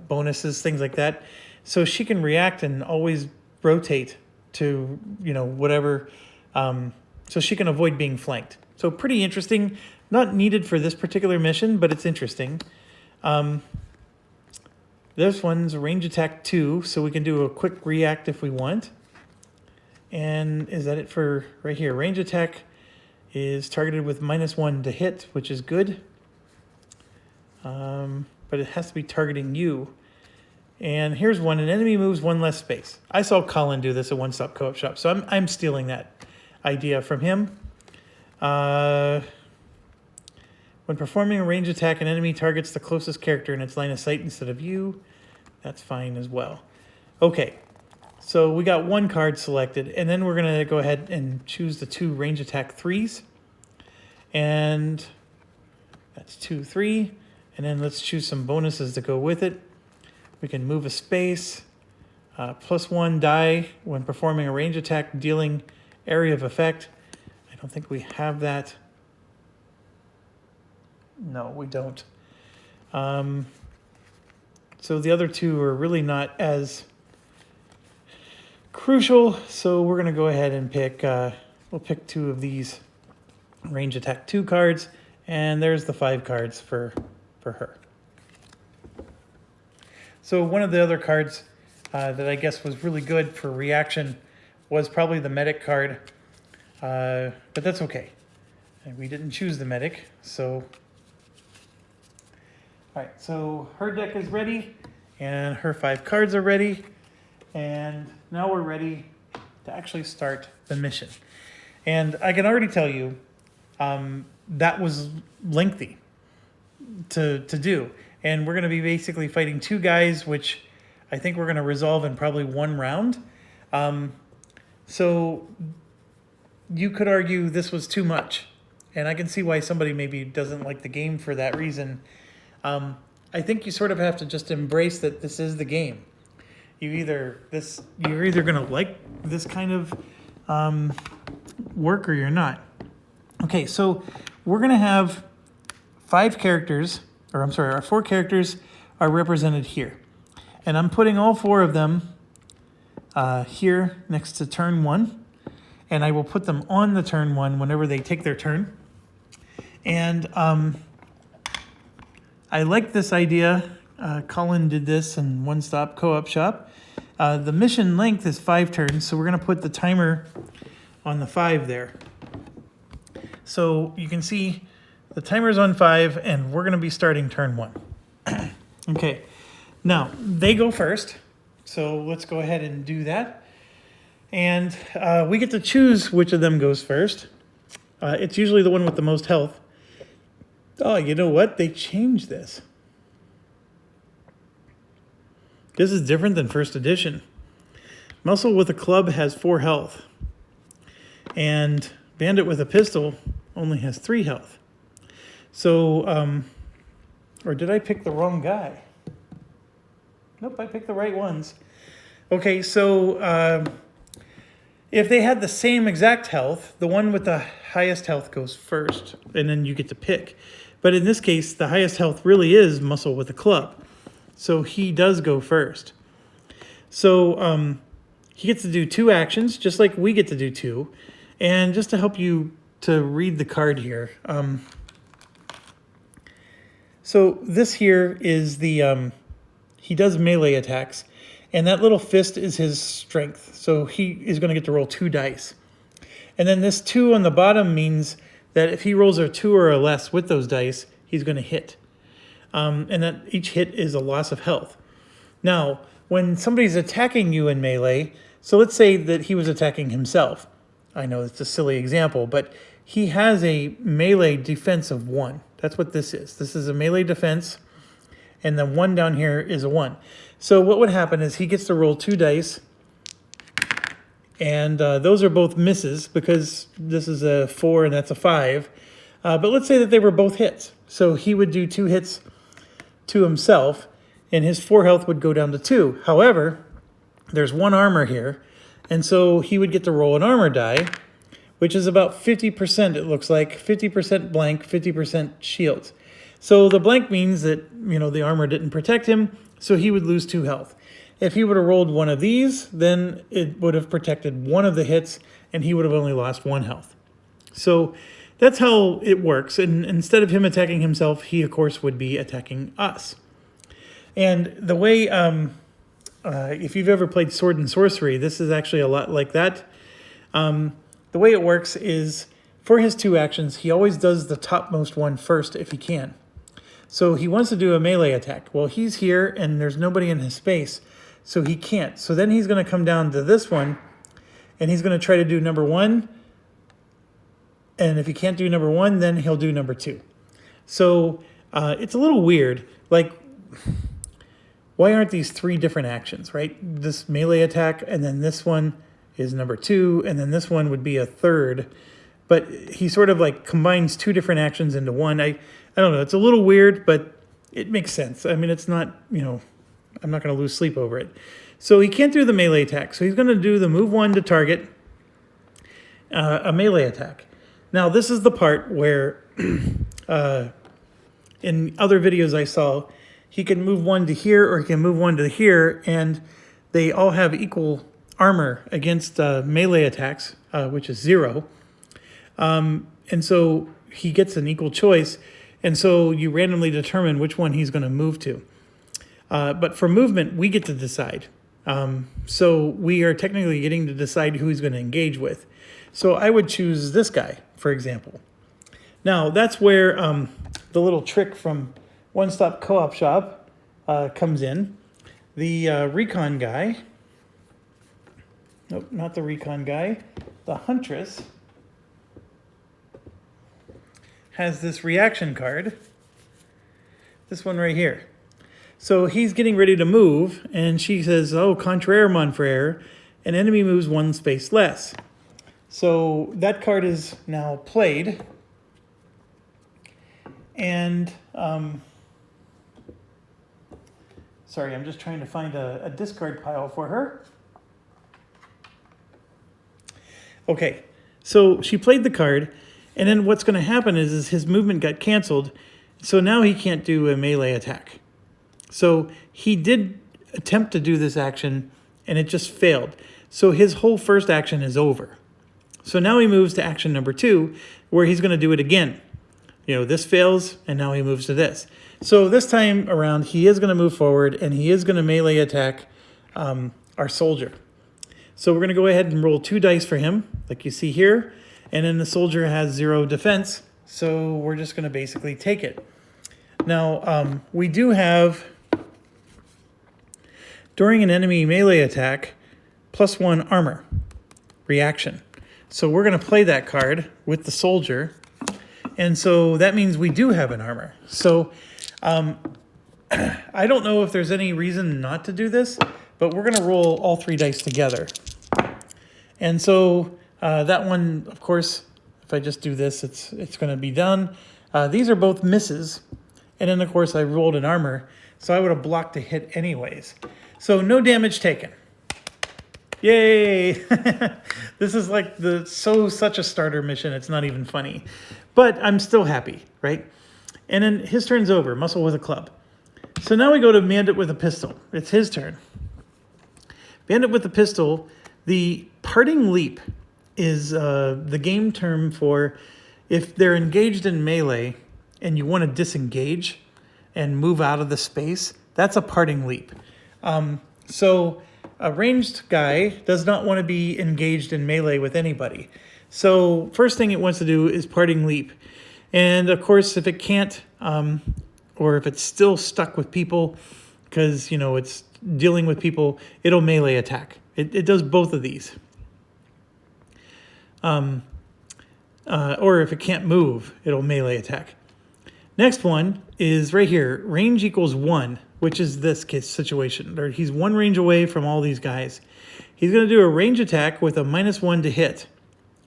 bonuses, things like that. So she can react and always rotate to, whatever. So she can avoid being flanked. So pretty interesting. Not needed for this particular mission, but it's interesting. This one's range attack 2, so we can do a quick react if we want. And is that it for right here? Range attack is targeted with -1 to hit, which is good. But it has to be targeting you. And here's one: an enemy moves 1 less space. I saw Colin do this at One Stop Co-op Shop, so I'm stealing that idea from him. When performing a range attack, an enemy targets the closest character in its line of sight instead of you. That's fine as well. Okay, so we got 1 card selected, and then we're going to go ahead and choose the 2 range attack 3s. And that's 2, 3. And then let's choose some bonuses to go with it. We can move a space, +1 die when performing a range attack, dealing area of effect. I don't think we have that. No, we don't. So the other 2 are really not as crucial. So we're going to go ahead and pick, we'll pick 2 of these. range attack 2 cards, and there's the 5 cards for her. So one of the other cards that I guess was really good for reaction was probably the medic card, but that's okay. And we didn't choose the medic, so... Alright, so her deck is ready, and her 5 cards are ready, and now we're ready to actually start the mission. And I can already tell you, that was lengthy to do. And we're going to be basically fighting 2 guys, which I think we're going to resolve in probably 1 round. So you could argue this was too much. And I can see why somebody maybe doesn't like the game for that reason. I think you sort of have to just embrace that this is the game. You're either going to like this kind of work or you're not. Okay, so we're going to have 5 characters, or I'm sorry, our 4 characters are represented here. And I'm putting all 4 of them here next to turn 1. And I will put them on the turn 1 whenever they take their turn. And I like this idea. Colin did this in One Stop Co-op Shop. The mission length is 5 turns, so we're going to put the timer on the 5 there. So you can see the timer's on 5, and we're going to be starting turn 1. Okay, now they go first, so let's go ahead and do that. And we get to choose which of them goes first. It's usually the one with the most health. Oh, you know what? They changed this. This is different than first edition. Muscle with a club has 4 health. And Bandit with a pistol only has 3 health. So, or did I pick the wrong guy? Nope, I picked the right ones. Okay, so if they had the same exact health, the one with the highest health goes first, and then you get to pick. But in this case, the highest health really is Muscle with a club. So he does go first. So he gets to do 2 actions, just like we get to do 2. And just to help you to read the card here. So this here is the, he does melee attacks. And that little fist is his strength. So he is going to get to roll 2 dice. And then this 2 on the bottom means that if he rolls a 2 or a less with those dice, he's going to hit. And that each hit is a loss of health. Now, when somebody's attacking you in melee, so let's say that he was attacking himself. I know it's a silly example, but he has a melee defense of 1. That's what this is. This is a melee defense, and the 1 down here is a 1. So what would happen is he gets to roll 2 dice, and those are both misses because this is a 4 and that's a 5. But let's say that they were both hits. So he would do 2 hits to himself, and his 4 health would go down to 2. However, there's 1 armor here, and so he would get to roll an armor die, which is about 50%, it looks like. 50% blank, 50% shields. So the blank means that, you know, the armor didn't protect him, so he would lose 2 health. If he would have rolled one of these, then it would have protected one of the hits, and he would have only lost 1 health. So that's how it works. And instead of him attacking himself, he, of course, would be attacking us. And the way, if you've ever played Sword and Sorcery, this is actually a lot like that. The way it works is, for his 2 actions, he always does the topmost one first if he can. So he wants to do a melee attack. Well, he's here, and there's nobody in his space, so he can't. So then he's going to come down to this one, and he's going to try to do number 1. And if he can't do number 1, then he'll do number 2. So it's a little weird. Like, why aren't these 3 different actions, right? This melee attack, and then this one is number 2, and then this one would be a 3rd. But he sort of like combines 2 different actions into 1. I don't know. It's a little weird, but it makes sense. I mean, it's not, you know, I'm not going to lose sleep over it. So he can't do the melee attack. So he's going to do the move 1 to target a melee attack. Now, this is the part where in other videos I saw, he can move 1 to here or he can move 1 to here, and they all have equal armor against melee attacks, which is 0. And And so he gets an equal choice. And so you randomly determine which one he's going to move to. But for movement, we get to decide. So we are technically getting to decide who he's going to engage with. So I would choose this guy, for example. Now, that's where the little trick from One Stop Co-op Shop comes in. The recon guy, nope, not the recon guy, the Huntress has this reaction card, this one right here. So he's getting ready to move, and she says, oh, contraire, mon frere, an enemy moves one space less. So that card is now played, and sorry, I'm just trying to find a discard pile for her. Okay, so she played the card, and then what's going to happen is his movement got canceled, so now he can't do a melee attack. So he did attempt to do this action, and it just failed. So his whole first action is over. So now he moves to action number 2, where he's going to do it again. You know, this fails, and now he moves to this. So this time around, he is going to move forward, and he is going to melee attack our soldier. So we're going to go ahead and roll 2 dice for him, like you see here. And then the soldier has 0 defense, so we're just going to basically take it. Now, we do have, during an enemy melee attack, +1 armor reaction. So we're going to play that card with the soldier. And so that means we do have an armor. So I don't know if there's any reason not to do this, but we're going to roll all 3 dice together. And so that one, of course, if I just do this, it's going to be done. These are both misses. And then, of course, I rolled an armor, so I would have blocked a hit anyways. So no damage taken. Yay! This is like such a starter mission, it's not even funny. But I'm still happy, right? And then his turn's over, muscle with a club. So now we go to Bandit with a pistol. It's his turn. Bandit with a pistol, the parting leap is the game term for if they're engaged in melee and you want to disengage and move out of the space, that's a parting leap. So a ranged guy does not want to be engaged in melee with anybody. So first thing it wants to do is parting leap. And of course, if it can't, or if it's still stuck with people, because, you know, it's dealing with people, it'll melee attack. It does both of these. Or if it can't move, it'll melee attack. Next one is right here, range equals 1, which is this case situation. He's 1 range away from all these guys. He's going to do a range attack with a -1 to hit.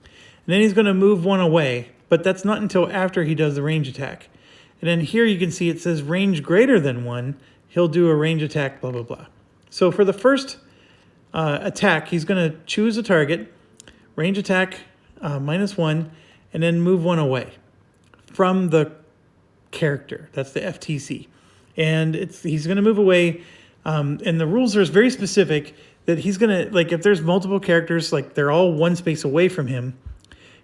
And then he's going to move 1 away, but that's not until after he does the range attack. And then here you can see it says range greater than 1. He'll do a range attack, blah, blah, blah. So for the first attack, he's going to choose a target, range attack -1, and then move 1 away from the character. That's the FTC. And he's going to move away. And the rules are very specific that he's going to, like, if there's multiple characters, like they're all 1 space away from him,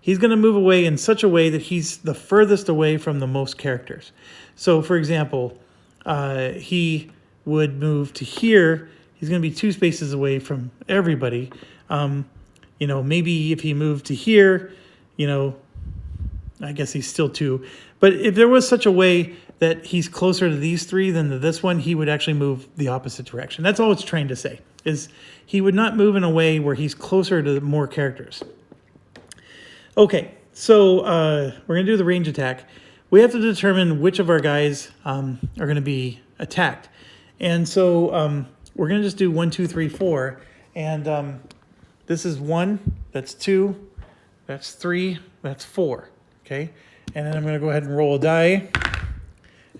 he's going to move away in such a way that he's the furthest away from the most characters. So, for example, he would move to here. He's going to be 2 spaces away from everybody. You know, maybe if he moved to here, you know, I guess he's still 2. But if there was such a way that he's closer to these 3 than to this one, he would actually move the opposite direction. That's all it's trying to say, is he would not move in a way where he's closer to more characters. Okay, so we're going to do the range attack. We have to determine which of our guys are going to be attacked. And so we're going to just do 1, 2, 3, 4. And this is 1, that's 2, that's 3, that's 4. Okay, and then I'm going to go ahead and roll a die.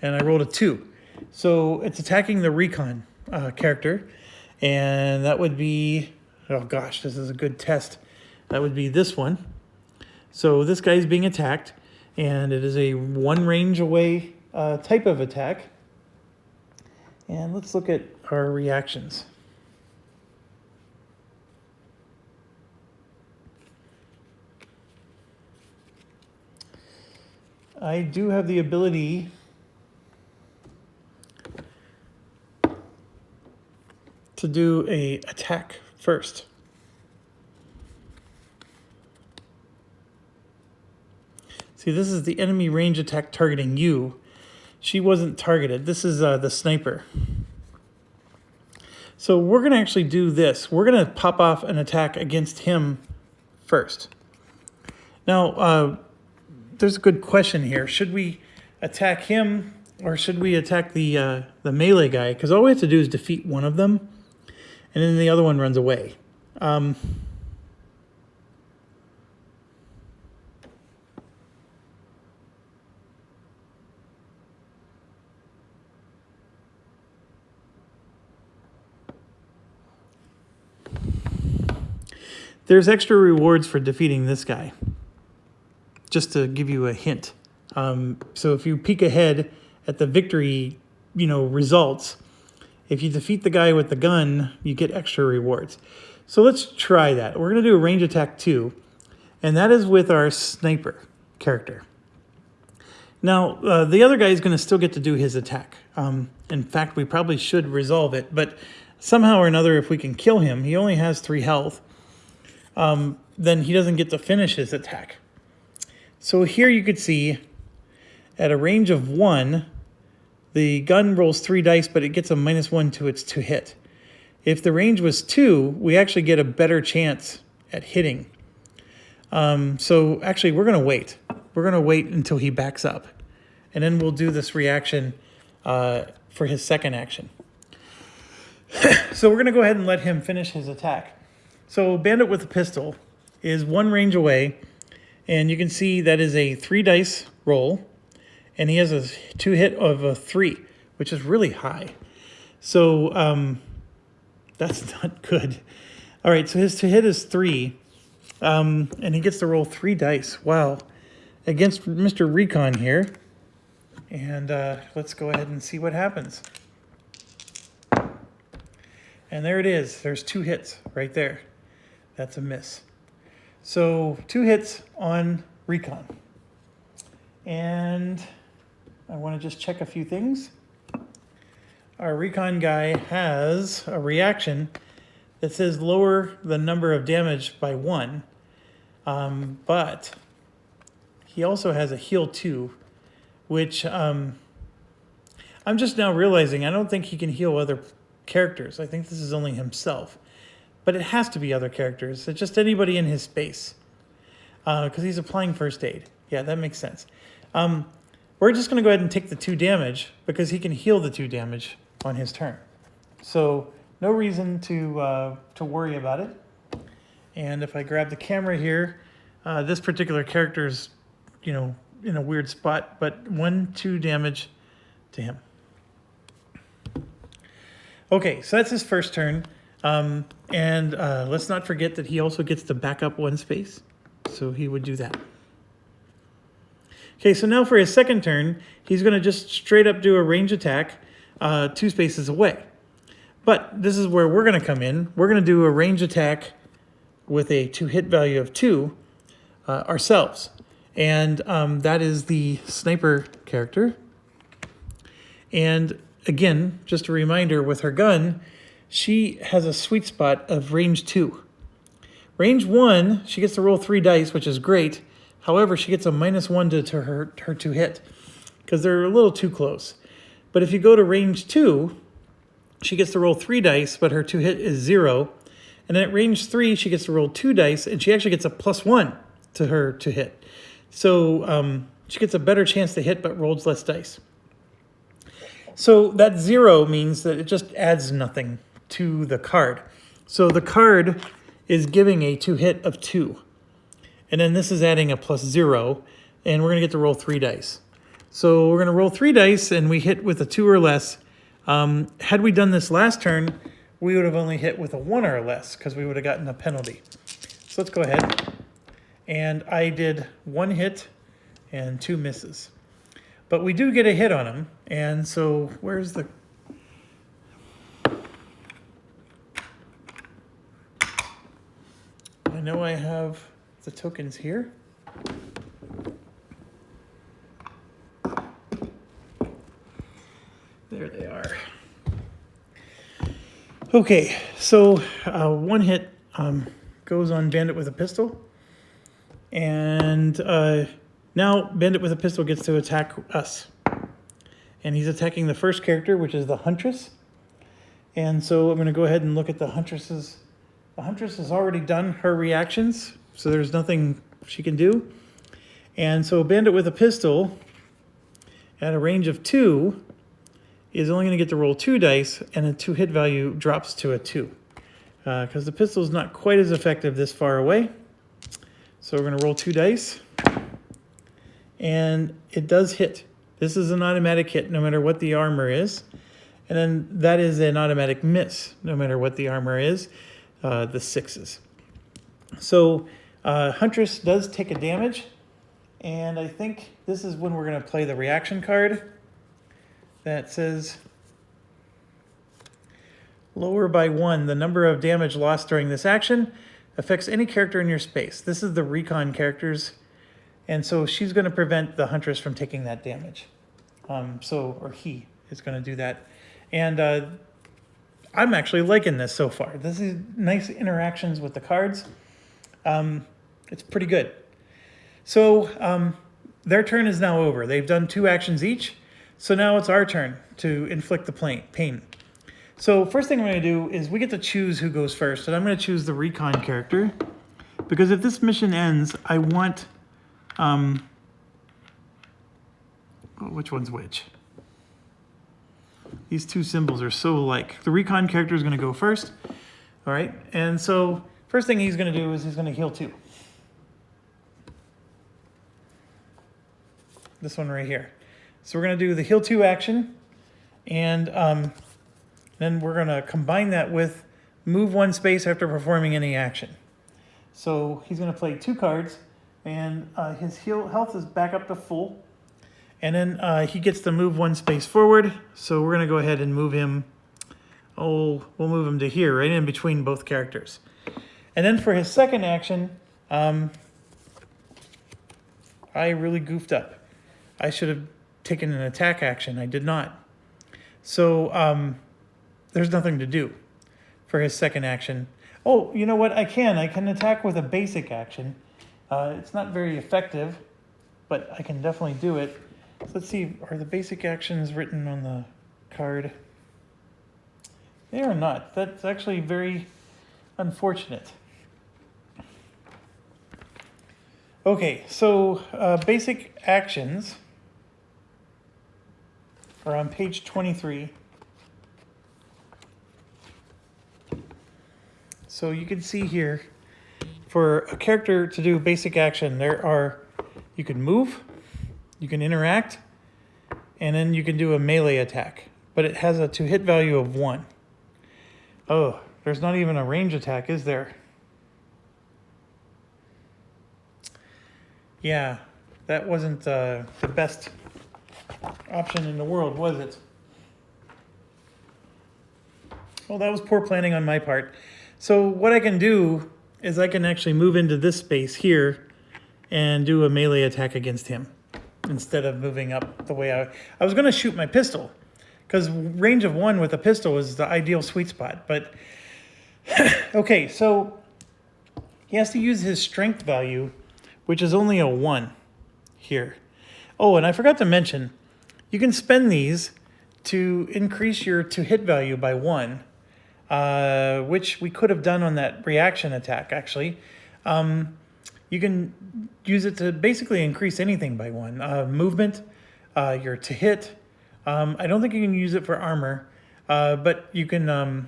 And I rolled a 2. So it's attacking the recon character. And that would be, oh gosh, this is a good test. That would be this one. So this guy's being attacked, and it is a 1 range away type of attack. And let's look at our reactions. I do have the ability to do a attack first. See, this is the enemy range attack targeting you. She wasn't targeted. This is the sniper. So we're going to actually do this. We're going to pop off an attack against him first. Now, there's a good question here. Should we attack him or should we attack the melee guy? Because all we have to do is defeat one of them, and then the other one runs away. There's extra rewards for defeating this guy, just to give you a hint. So if you peek ahead at the victory, results, if you defeat the guy with the gun, you get extra rewards. So let's try that. We're going to do a range attack 2, and that is with our sniper character. Now, the other guy is going to still get to do his attack. In fact, we probably should resolve it, but somehow or another, if we can kill him, he only has 3 health, then he doesn't get to finish his attack. So here you could see at a range of 1, the gun rolls 3 dice, but it gets a -1 to its to hit. If the range was 2, we actually get a better chance at hitting. So actually, we're going to wait. We're going to wait until he backs up, and then we'll do this reaction for his second action. So we're going to go ahead and let him finish his attack. So Bandit with a pistol is 1 range away, and you can see that is a 3 dice roll, and he has a to hit of a 3, which is really high. So that's not good. All right, so his to hit is 3, and he gets to roll 3 dice. Wow. Against Mr. Recon here. And let's go ahead and see what happens. And there it is. There's 2 hits right there. That's a miss. So 2 hits on Recon. And I want to just check a few things. Our Recon guy has a reaction that says lower the number of damage by 1. But he also has a heal 2, which I'm just now realizing I don't think he can heal other characters. I think this is only himself. But it has to be other characters. It's just anybody in his space. Because he's applying first aid. Yeah, that makes sense. We're just going to go ahead and take the 2 damage because he can heal the 2 damage on his turn. So no reason to worry about it. And if I grab the camera here, this particular character is, in a weird spot, but 1-2 damage to him. Okay, so that's his first turn. And let's not forget that he also gets to back up 1 space. So he would do that. Okay, so now for his second turn, he's going to just straight up do a range attack 2 spaces away. But this is where we're going to come in. We're going to do a range attack with a to hit value of 2 ourselves. And that is the sniper character. And again, just a reminder, with her gun, she has a sweet spot of range 2. Range 1, she gets to roll 3 dice, which is great. However, she gets a -1 to her to hit because they're a little too close. But if you go to range 2, she gets to roll 3 dice, but her to hit is 0. And then at range 3, she gets to roll 2 dice, and she actually gets a +1 to her to hit. So she gets a better chance to hit, but rolls less dice. So that 0 means that it just adds nothing to the card. So the card is giving a to hit of 2. And then this is adding a +0, and we're going to get to roll 3 dice. So we're going to roll 3 dice, and we hit with a 2 or less. Had we done this last turn, we would have only hit with a 1 or less, because we would have gotten a penalty. So let's go ahead. And I did 1 hit and 2 misses. But we do get a hit on him, and so where's the... I know I have the tokens here. There they are. Okay, so one hit goes on Bandit with a pistol. And now Bandit with a pistol gets to attack us. And he's attacking the first character, which is the Huntress. And so I'm going to go ahead and look at the Huntress's. The Huntress has already done her reactions, so there's nothing she can do. And so Bandit with a pistol at a range of 2 is only going to get to roll 2 dice, and a 2 hit value drops to a 2. Because the pistol is not quite as effective this far away. So we're going to roll 2 dice. And it does hit. This is an automatic hit no matter what the armor is. And then that is an automatic miss no matter what the armor is, the 6s. So Huntress does take a damage. And I think this is when we're going to play the reaction card that says lower by 1 the number of damage lost during this action affects any character in your space. This is the recon characters, and so she's going to prevent the Huntress from taking that damage. Or he is going to do that. And I'm actually liking this so far. This is nice interactions with the cards. It's pretty good. So their turn is now over. They've done 2 actions each. So now it's our turn to inflict the pain. So first thing I'm going to do is we get to choose who goes first. And I'm going to choose the recon character. Because if this mission ends, I want... which one's which? These 2 symbols are so alike. The recon character is going to go first. All right. And so first thing he's going to do is he's going to heal 2. This one right here. So we're going to do the heal 2 action, and then we're going to combine that with move 1 space after performing any action. So he's going to play 2 cards, and his health is back up to full, and then he gets to move 1 space forward. So we're going to go ahead and move him. We'll move him to here, right in between both characters. And then for his second action, I really goofed up. I should have taken an attack action. I did not. So there's nothing to do for his second action. Oh, you know what? I can attack with a basic action. It's not very effective, but I can definitely do it. So let's see, are the basic actions written on the card? They are not. That's actually very unfortunate. Okay, so basic actions are on page 23. So you can see here, for a character to do basic action, you can move, you can interact, and then you can do a melee attack. But it has a 2 hit value of 1. Oh, there's not even a range attack, is there? Yeah, that wasn't the best option in the world, was it? Well, that was poor planning on my part. So what I can do is I can actually move into this space here and do a melee attack against him instead of moving up the way I was going to shoot my pistol, because range of 1 with a pistol is the ideal sweet spot. But okay, so he has to use his strength value, which is only a 1 here. Oh, and I forgot to mention, you can spend these to increase your 2 hit value by 1, which we could have done on that reaction attack, actually. You can use it to basically increase anything by 1. Movement, your to hit. I don't think you can use it for armor, but you can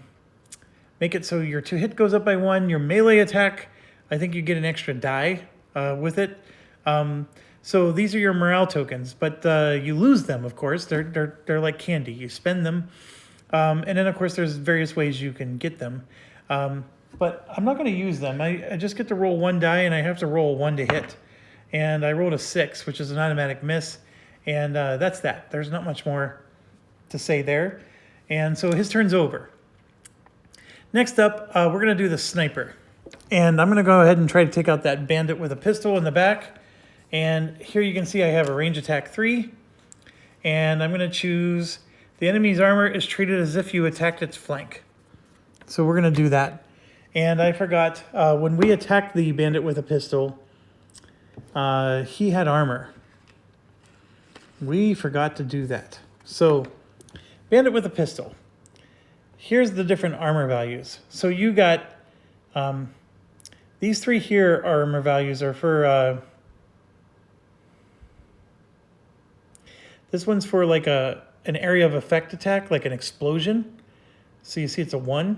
make it so your to hit goes up by 1. Your melee attack, I think you get an extra die with it. So these are your morale tokens, but you lose them, of course. They're like candy. You spend them. And then, of course, there's various ways you can get them. But I'm not going to use them. I just get to roll 1 die, and I have to roll 1 to hit. And I rolled a 6, which is an automatic miss. And that's that. There's not much more to say there. And so his turn's over. Next up, we're going to do the sniper. And I'm going to go ahead and try to take out that bandit with a pistol in the back. And here you can see I have a range attack 3. And I'm going to choose the enemy's armor is treated as if you attacked its flank. So we're going to do that. And I forgot, when we attacked the bandit with a pistol, he had armor. We forgot to do that. So, bandit with a pistol. Here's the different armor values. So you got, these three here armor values are for, this one's for like an area of effect attack, like an explosion. So you see it's a 1.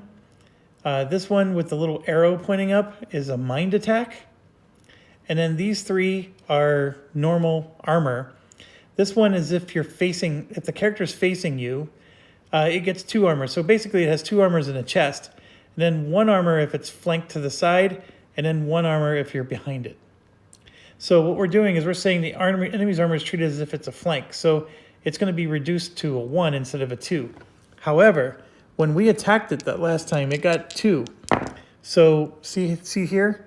This one with the little arrow pointing up is a mind attack. And then these three are normal armor. This one is if the character's facing you, it gets 2 armor. So basically it has 2 armors in a chest, and then 1 armor if it's flanked to the side, and then 1 armor if you're behind it. So what we're doing is we're saying the enemy's armor is treated as if it's a flank. So it's going to be reduced to a 1 instead of a 2. However, when we attacked it that last time, it got 2. So see here?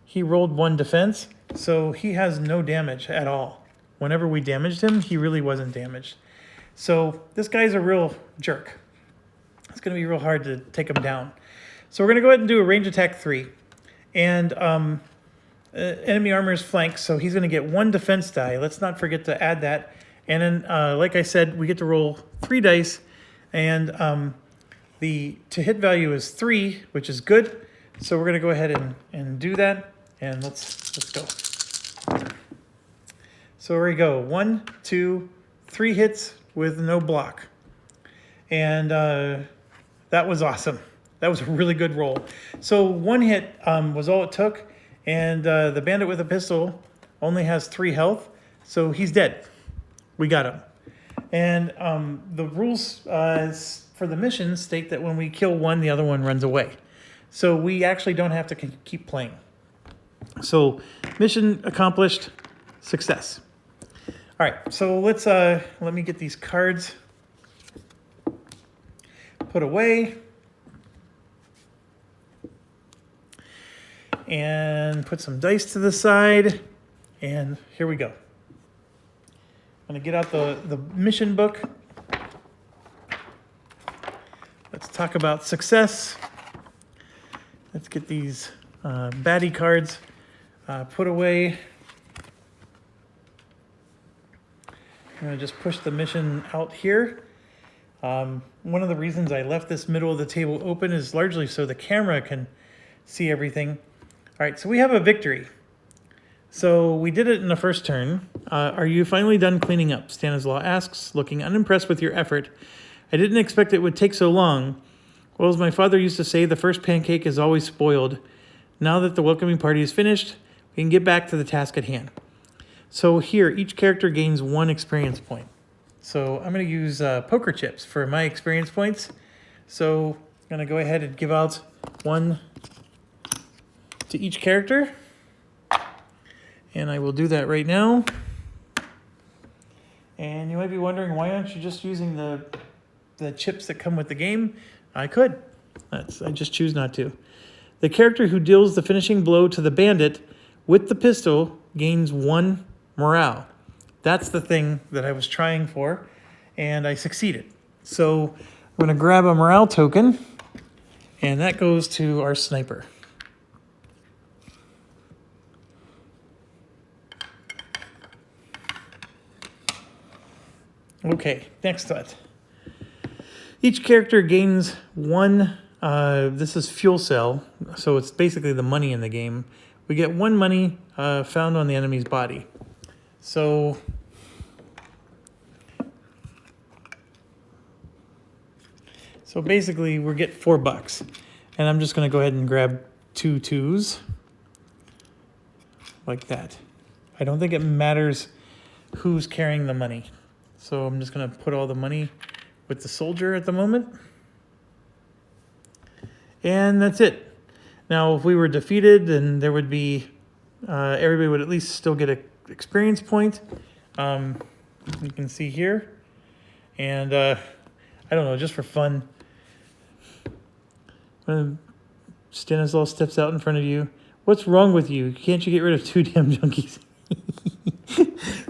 He rolled 1 defense, so he has no damage at all. Whenever we damaged him, he really wasn't damaged. So this guy's a real jerk. It's going to be real hard to take him down. So we're going to go ahead and do a range attack 3. And enemy armor is flank, so he's going to get 1 defense die. Let's not forget to add that. And then, like I said, we get to roll 3 dice. And the to hit value is 3, which is good. So we're going to go ahead and do that. And let's go. So here we go. 1, 2, 3 hits with no block. And that was awesome. That was a really good roll. So 1 hit was all it took. And the bandit with a pistol only has 3 health. So he's dead. We got him. And the rules for the mission state that when we kill one, the other one runs away. So we actually don't have to keep playing. So mission accomplished, success. All right, so let me get these cards put away and put some dice to the side. And here we go. I'm gonna get out the mission book. Let's talk about success. Let's get these baddie cards put away. I'm gonna just push the mission out here. One of the reasons I left this middle of the table open is largely so the camera can see everything. All right, so we have a victory. So we did it in the first turn. Are you finally done cleaning up? Stanislaw asks, looking unimpressed with your effort. I didn't expect it would take so long. Well, as my father used to say, the first pancake is always spoiled. Now that the welcoming party is finished, we can get back to the task at hand. So here, each character gains 1 experience point. So I'm going to use poker chips for my experience points. So I'm going to go ahead and give out 1 to each character. And I will do that right now. And you might be wondering, why aren't you just using the chips that come with the game? I could. I just choose not to. The character who deals the finishing blow to the bandit with the pistol gains 1 morale. That's the thing that I was trying for, and I succeeded. So I'm going to grab a morale token, and that goes to our sniper. Okay, next thought. Each character gains 1, this is fuel cell, so it's basically the money in the game. We get 1 money found on the enemy's body. So basically we get $4. And I'm just going to go ahead and grab 2 2s. Like that. I don't think it matters who's carrying the money. So I'm just going to put all the money with the soldier at the moment. And that's it. Now, if we were defeated, then there would be, everybody would at least still get an experience point. You can see here. And I don't know, just for fun. When Stanislaw steps out in front of you. What's wrong with you? Can't you get rid of 2 damn junkies?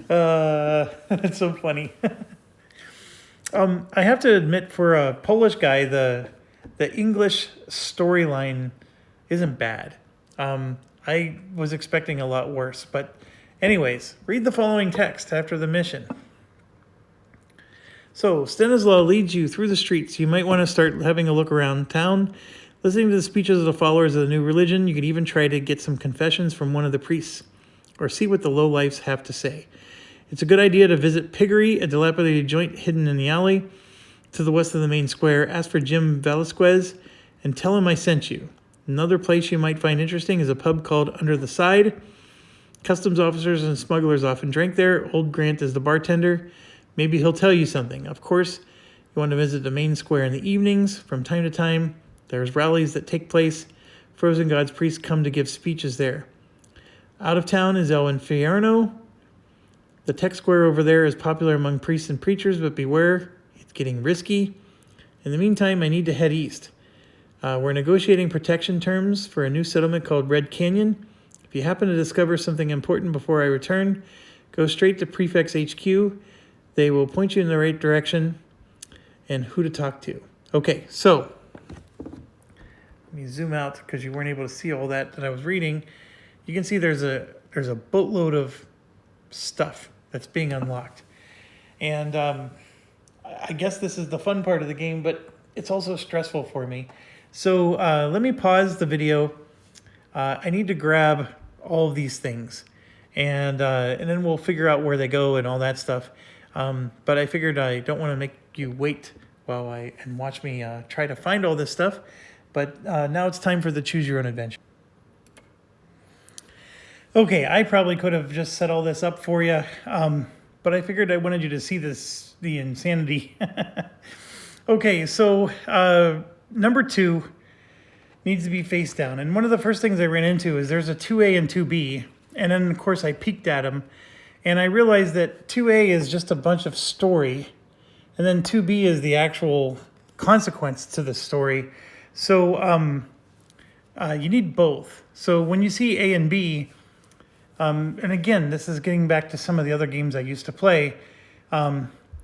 That's so funny. I have to admit, for a Polish guy, the English storyline isn't bad. I was expecting a lot worse, but anyways, read the following text after the mission. So, Stanislaw leads you through the streets. You might want to start having a look around town, listening to the speeches of the followers of the new religion. You could even try to get some confessions from one of the priests, or see what the lowlifes have to say. It's a good idea to visit Piggery, a dilapidated joint hidden in the alley to the west of the main square. Ask for Jim Velasquez and tell him I sent you. Another place you might find interesting is a pub called Under the Side. Customs officers and smugglers often drink there. Old Grant is the bartender. Maybe he'll tell you something. Of course, you want to visit the main square in the evenings. From time to time, there's rallies that take place. Frozen Gods priests come to give speeches there. Out of town is El Infierno. The tech square over there is popular among priests and preachers, but beware, it's getting risky. In the meantime, I need to head east. We're negotiating protection terms for a new settlement called Red Canyon. If you happen to discover something important before I return, go straight to Prefect's HQ. They will point you in the right direction and who to talk to. Okay, so let me zoom out because you weren't able to see all that I was reading. You can see there's a boatload of stuff that's being unlocked. And I guess this is the fun part of the game, but it's also stressful for me. So let me pause the video. I need to grab all of these things, and then we'll figure out where they go and all that stuff. But I figured I don't want to make you wait while and watch me try to find all this stuff. But now it's time for the Choose Your Own Adventure. Okay, I probably could have just set all this up for you, but I figured I wanted you to see the insanity. Okay, so number 2 needs to be face down. And one of the first things I ran into is there's a 2A and 2B. And then, of course, I peeked at them. And I realized that 2A is just a bunch of story. And then 2B is the actual consequence to the story. So you need both. So when you see A and B, and again, this is getting back to some of the other games I used to play,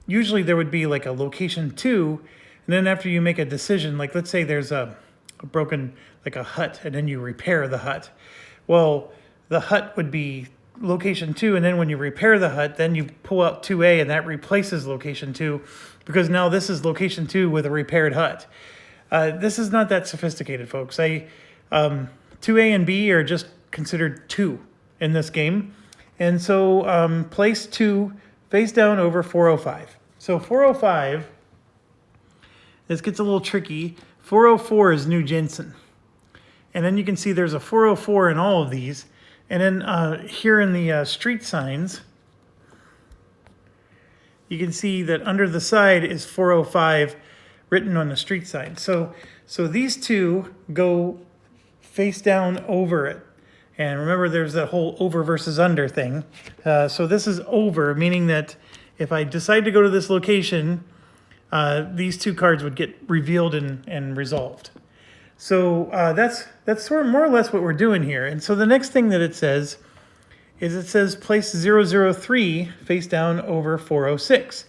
usually there would be like a location 2. And then after you make a decision, like let's say there's a broken, like a hut, and then you repair the hut. Well, the hut would be location 2, and then when you repair the hut, then you pull out 2A, and that replaces location 2, because now this is location 2 with a repaired hut. This is not that sophisticated, folks. 2A and B are just considered 2 in this game. And so place 2 face down over 405. So 405, this gets a little tricky. 404 is New Jensen. And then you can see there's a 404 in all of these. And then here in the street signs, you can see that under the side is 405 written on the street side. So these two go face down over it. And remember, there's that whole over versus under thing. So this is over, meaning that if I decide to go to this location, these two cards would get revealed and resolved. So that's sort of more or less what we're doing here. And so the next thing that it says is it says place 003 face down over 406.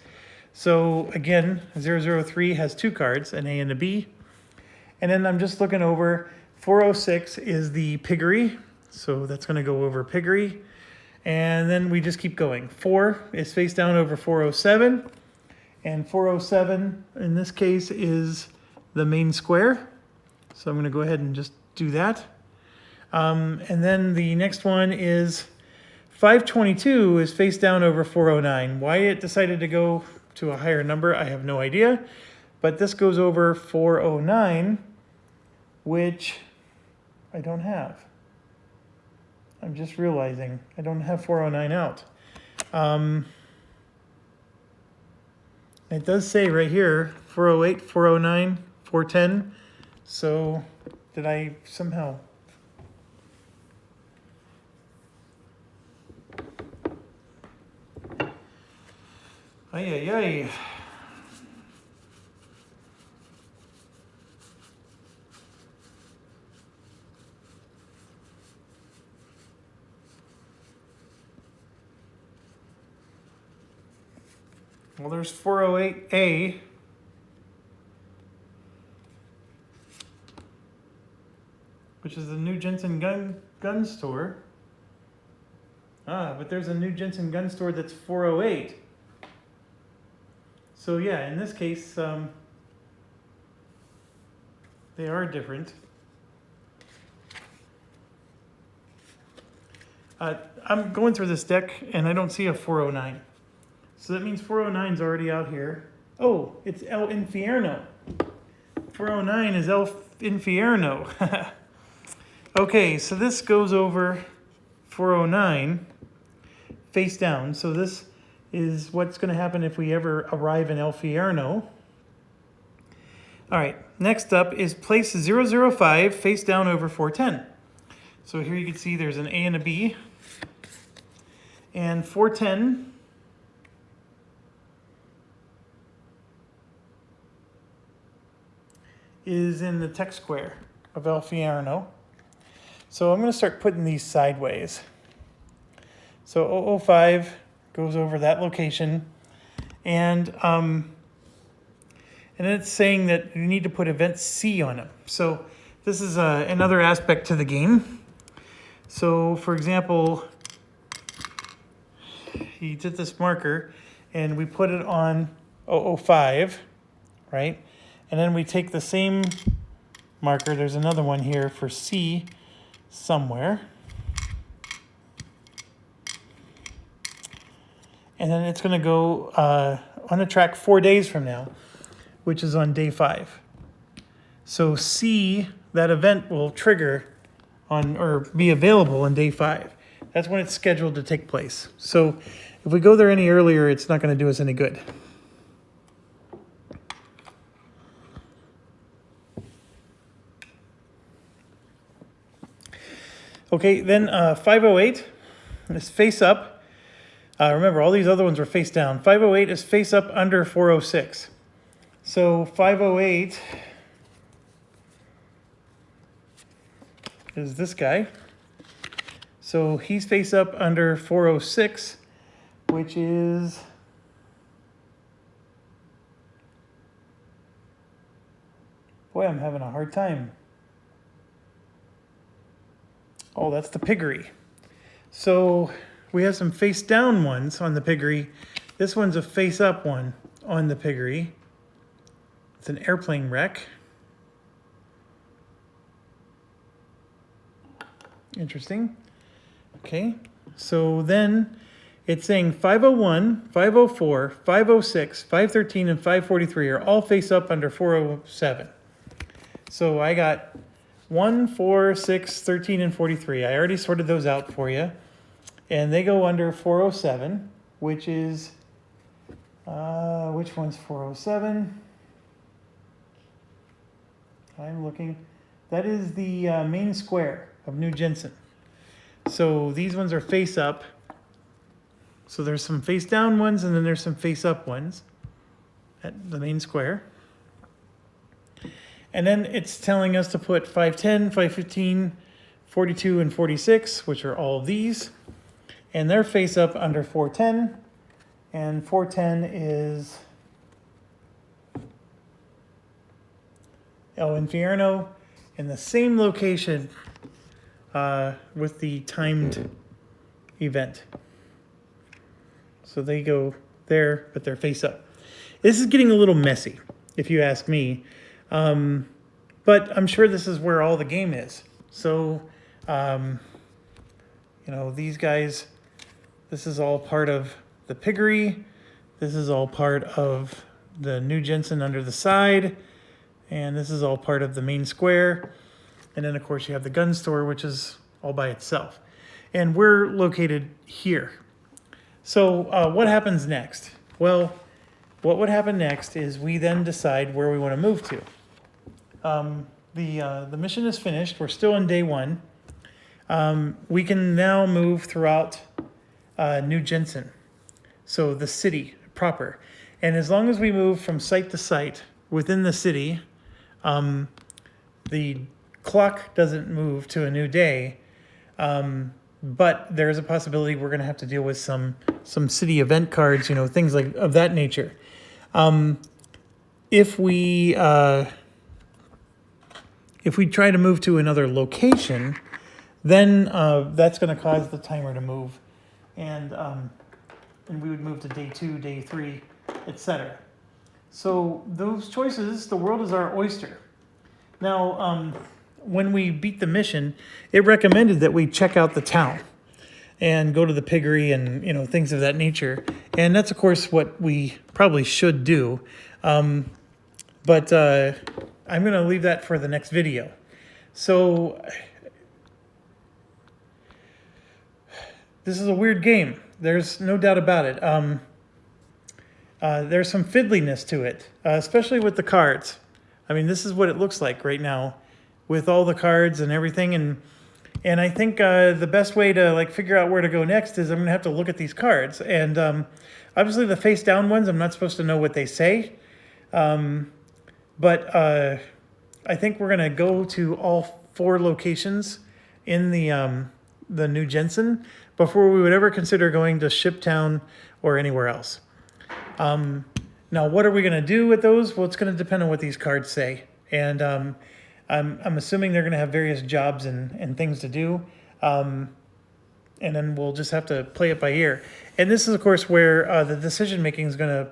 So again, 003 has 2 cards, an A and a B. And then I'm just looking over, 406 is the Piggery. So that's going to go over Piggery. And then we just keep going. 4 is face down over 407. And 407, in this case, is the main square. So I'm going to go ahead and just do that. And then the next one is 522 is face down over 409. Why it decided to go to a higher number, I have no idea. But this goes over 409, which I don't have. I'm just realizing I don't have 409 out. It does say right here, 408, 409, 410. So did I somehow... Ay, ay, ay. Well, there's 408A. Which is the New Jensen gun store. But there's a New Jensen gun store that's 408. So yeah, in this case, they are different. I'm going through this deck and I don't see a 409. So that means 409 is already out here. Oh, it's El Infierno. 409 is El Infierno. Okay, so this goes over 409 face down. So this is what's going to happen if we ever arrive in El Infierno. All right, next up is place 005 face down over 410. So here you can see there's an A and a B. And 410 is in the tech square of El Infierno. So I'm going to start putting these sideways. So 005 goes over that location. And then it's saying that you need to put event C on them. So this is another aspect to the game. So for example, he did this marker and we put it on 005, right? And then we take the same marker. There's another one here for C somewhere. And then it's going to go on the track 4 days from now, which is on day 5. So C, that event will trigger on or be available on day 5. That's when it's scheduled to take place. So if we go there any earlier, it's not going to do us any good. Okay, then 508 is face up. Remember, all these other ones were face down. 508 is face up under 406. So 508 is this guy. So he's face up under 406, which is boy, I'm having a hard time. Oh, that's the piggery. So we have some face down ones on the piggery. This one's a face up one on the piggery. It's an airplane wreck. Interesting. Okay, so then it's saying 501, 504, 506, 513, and 543 are all face up under 407. So I got 1, 4, 6, 13, and 43. I already sorted those out for you. And they go under 407, which is, which one's 407? I'm looking. That is the main square of New Jensen. So these ones are face up. So there's some face down ones and then there's some face up ones at the main square. And then it's telling us to put 510, 515, 42, and 46, which are all of these. And they're face up under 410. And 410 is El Infierno in the same location with the timed event. So they go there, but they're face up. This is getting a little messy, if you ask me. But I'm sure this is where all the game is. So, you know, these guys, this is all part of the piggery. This is all part of the New Jensen under the side. And this is all part of the main square. And then, of course, you have the gun store, which is all by itself. And we're located here. So what happens next? Well, what would happen next is we then decide where we want to move to. The mission is finished. We're still on day 1. We can now move throughout New Jensen, so the city proper. And as long as we move from site to site within the city, the clock doesn't move to a new day. but there is a possibility we're going to have to deal with some city event cards, things like of that nature. If we try to move to another location, then that's going to cause the timer to move, and we would move to day 2, day 3, etc. So those choices, the world is our oyster. Now, when we beat the mission, it recommended that we check out the town and go to the piggery and things of that nature, and that's of course what we probably should do. But I'm going to leave that for the next video. So this is a weird game. There's no doubt about it. There's some fiddliness to it, especially with the cards. I mean, this is what it looks like right now with all the cards and everything. And I think the best way to figure out where to go next is I'm going to have to look at these cards. And obviously the face down ones, I'm not supposed to know what they say. But I think we're going to go to all 4 locations in the New Jensen before we would ever consider going to Shiptown or anywhere else. Now, what are we going to do with those? Well, it's going to depend on what these cards say. And I'm assuming they're going to have various jobs and things to do. And then we'll just have to play it by ear. And this is, of course, where the decision making is going to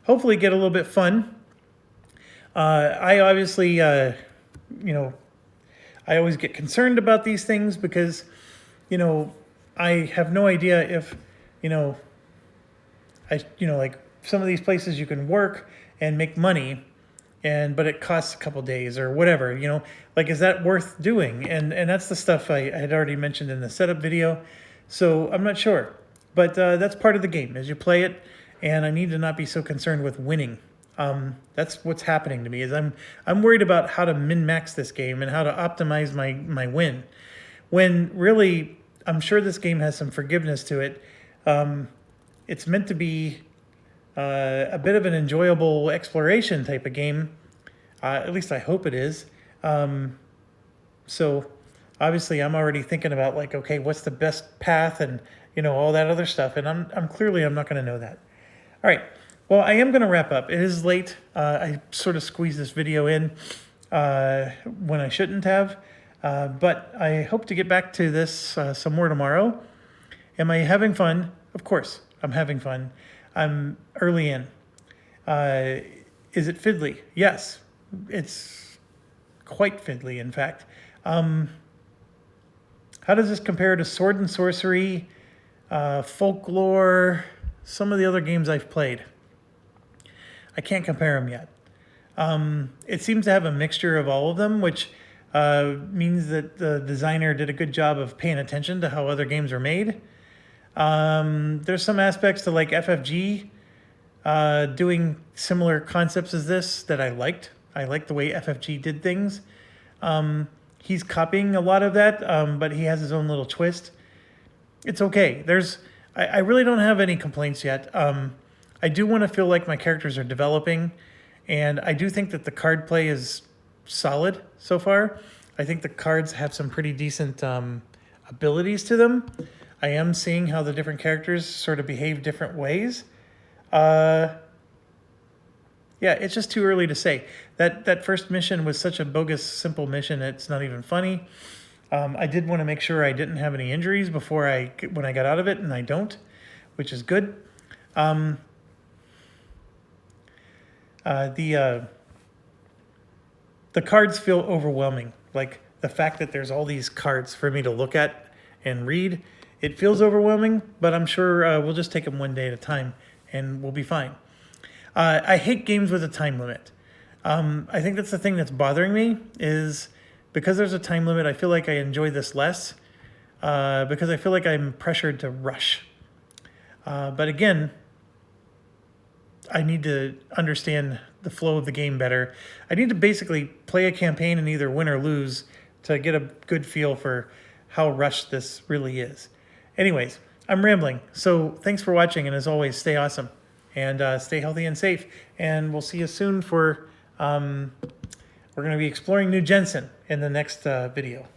hopefully get a little bit fun. I obviously, I always get concerned about these things because, I have no idea if, like some of these places you can work and make money, but it costs a couple days or whatever, is that worth doing? And that's the stuff I had already mentioned in the setup video. So I'm not sure, but that's part of the game as you play it. And I need to not be so concerned with winning. That's what's happening to me is I'm worried about how to min-max this game and how to optimize my win. When really, I'm sure this game has some forgiveness to it. It's meant to be a bit of an enjoyable exploration type of game. At least I hope it is. So obviously I'm already thinking about okay, what's the best path and all that other stuff. And I'm clearly not going to know that. All right. Well, I am going to wrap up. It is late. I sort of squeezed this video in when I shouldn't have. But I hope to get back to this some more tomorrow. Am I having fun? Of course, I'm having fun. I'm early in. Is it fiddly? Yes, it's quite fiddly, in fact. How does this compare to Sword and Sorcery, Folklore, some of the other games I've played? I can't compare them yet. It seems to have a mixture of all of them, which means that the designer did a good job of paying attention to how other games are made. There's some aspects to FFG doing similar concepts as this that I liked. I liked the way FFG did things. He's copying a lot of that, but he has his own little twist. It's okay. I really don't have any complaints yet. I do want to feel like my characters are developing, and I do think that the card play is solid so far. I think the cards have some pretty decent abilities to them. I am seeing how the different characters sort of behave different ways. Yeah, it's just too early to say. That first mission was such a bogus, simple mission, it's not even funny. I did want to make sure I didn't have any injuries when I got out of it, and I don't, which is good. The cards feel overwhelming. The fact that there's all these cards for me to look at and read, it feels overwhelming, but I'm sure we'll just take them one day at a time and we'll be fine. I hate games with a time limit. I think that's the thing that's bothering me is because there's a time limit, I feel like I enjoy this less because I feel like I'm pressured to rush. But again, I need to understand the flow of the game better. I need to basically play a campaign and either win or lose to get a good feel for how rushed this really is. Anyways, I'm rambling. So thanks for watching, and as always, stay awesome and stay healthy and safe. And we'll see you soon for, we're going to be exploring New Jensen in the next video.